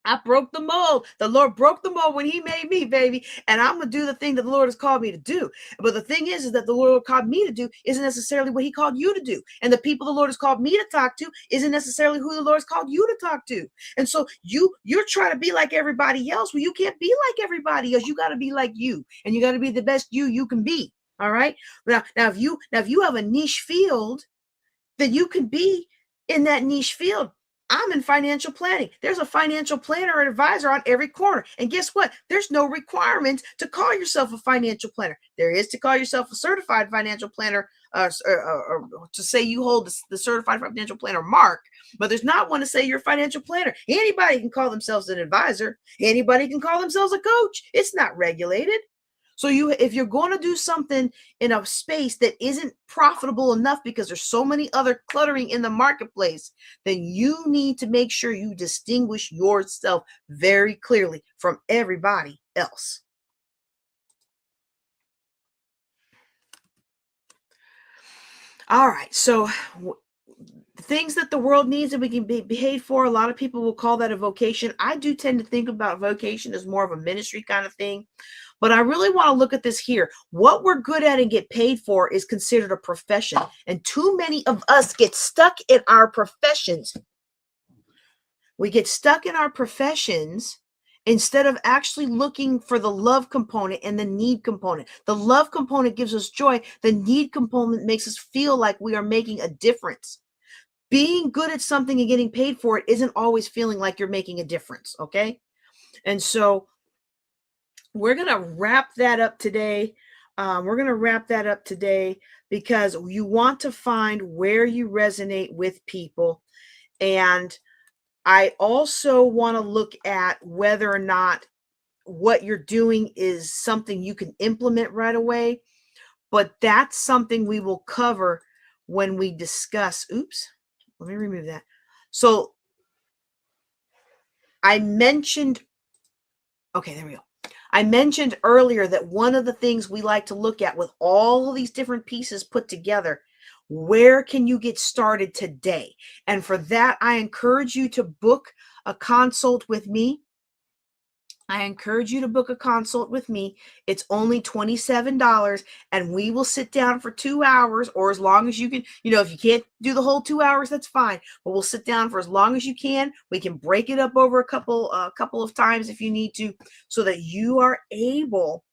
I broke the mold. The Lord broke the mold when he made me, baby. And I'm going to do the thing that the Lord has called me to do. But the thing is that the Lord called me to do isn't necessarily what he called you to do. And the people the Lord has called me to talk to isn't necessarily who the Lord has called you to talk to. And so you're trying to be like everybody else. Well, you can't be like everybody else. You got to be like you. And you got to be the best you can be. All right. Now if you have a niche field, then you can be in that niche field. I'm in financial planning. There's a financial planner or advisor on every corner. And guess what? There's no requirement to call yourself a financial planner. There is to call yourself a certified financial planner, or to say you hold the certified financial planner mark, but there's not one to say you're a financial planner. Anybody can call themselves an advisor. Anybody can call themselves a coach. It's not regulated. So if you're going to do something in a space that isn't profitable enough because there's so many other cluttering in the marketplace, then you need to make sure you distinguish yourself very clearly from everybody else. All right. So things that the world needs that we can be paid for. A lot of people will call that a vocation. I do tend to think about vocation as more of a ministry kind of thing. But I really want to look at this here. What we're good at and get paid for is considered a profession. And too many of us get stuck in our professions. We get stuck in our professions instead of actually looking for the love component and the need component. The love component gives us joy. The need component makes us feel like we are making a difference. Being good at something and getting paid for it isn't always feeling like you're making a difference, okay? And so we're going to wrap that up today. Because you want to find where you resonate with people. And I also want to look at whether or not what you're doing is something you can implement right away. But that's something we will cover when we discuss. Oops, let me remove that. So I mentioned, okay, there we go. I mentioned earlier that one of the things we like to look at with all of these different pieces put together, where can you get started today? And for that, I encourage you to book a consult with me. It's only $27, and we will sit down for 2 hours, or as long as you can. If you can't do the whole 2 hours, that's fine. But we'll sit down for as long as you can. We can break it up over a couple of times if you need to, so that you are able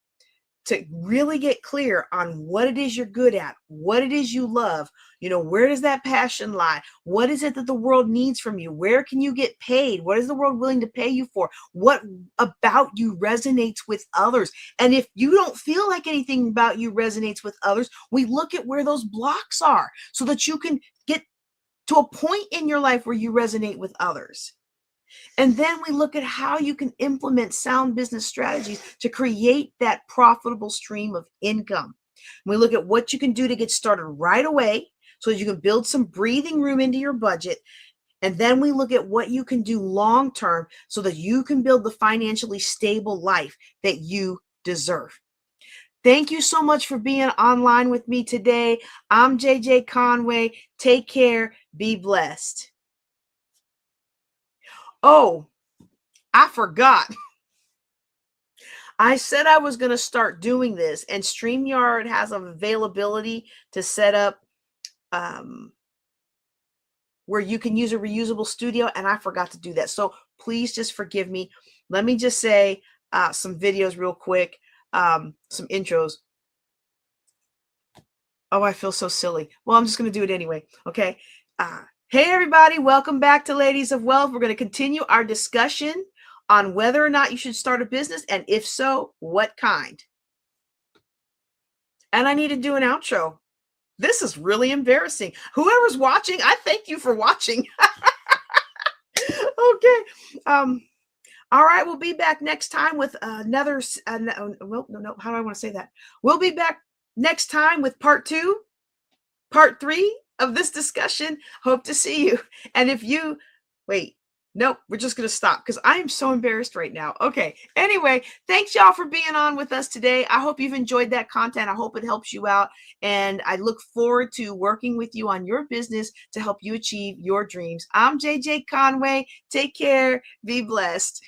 to really get clear on what it is you're good at, what it is you love. Where does that passion lie? What is it that the world needs from you? Where can you get paid? What is the world willing to pay you for? What about you resonates with others? And if you don't feel like anything about you resonates with others, we look at where those blocks are so that you can get to a point in your life where you resonate with others. And then we look at how you can implement sound business strategies to create that profitable stream of income. We look at what you can do to get started right away so that you can build some breathing room into your budget. And then we look at what you can do long term so that you can build the financially stable life that you deserve. Thank you so much for being online with me today. I'm JJ Conway. Take care. Be blessed. Oh, I forgot. I said I was going to start doing this, and StreamYard has availability to set up where you can use a reusable studio, and I forgot to do that. So please just forgive me. Let me just say some videos real quick, some intros. Oh, I feel so silly. Well, I'm just going to do it anyway. Okay. Hey, everybody. Welcome back to Ladies of Wealth. We're going to continue our discussion on whether or not you should start a business, and if so, what kind. And I need to do an outro. This is really embarrassing. Whoever's watching, I thank you for watching. Okay. All right. We'll be back next time with another. No. How do I want to say that? We'll be back next time with part 3 of this discussion. Hope to see you. And if you nope, we're just going to stop because I am so embarrassed right now. Okay. Anyway, thanks y'all for being on with us today. I hope you've enjoyed that content. I hope it helps you out. And I look forward to working with you on your business to help you achieve your dreams. I'm JJ Conway. Take care. Be blessed.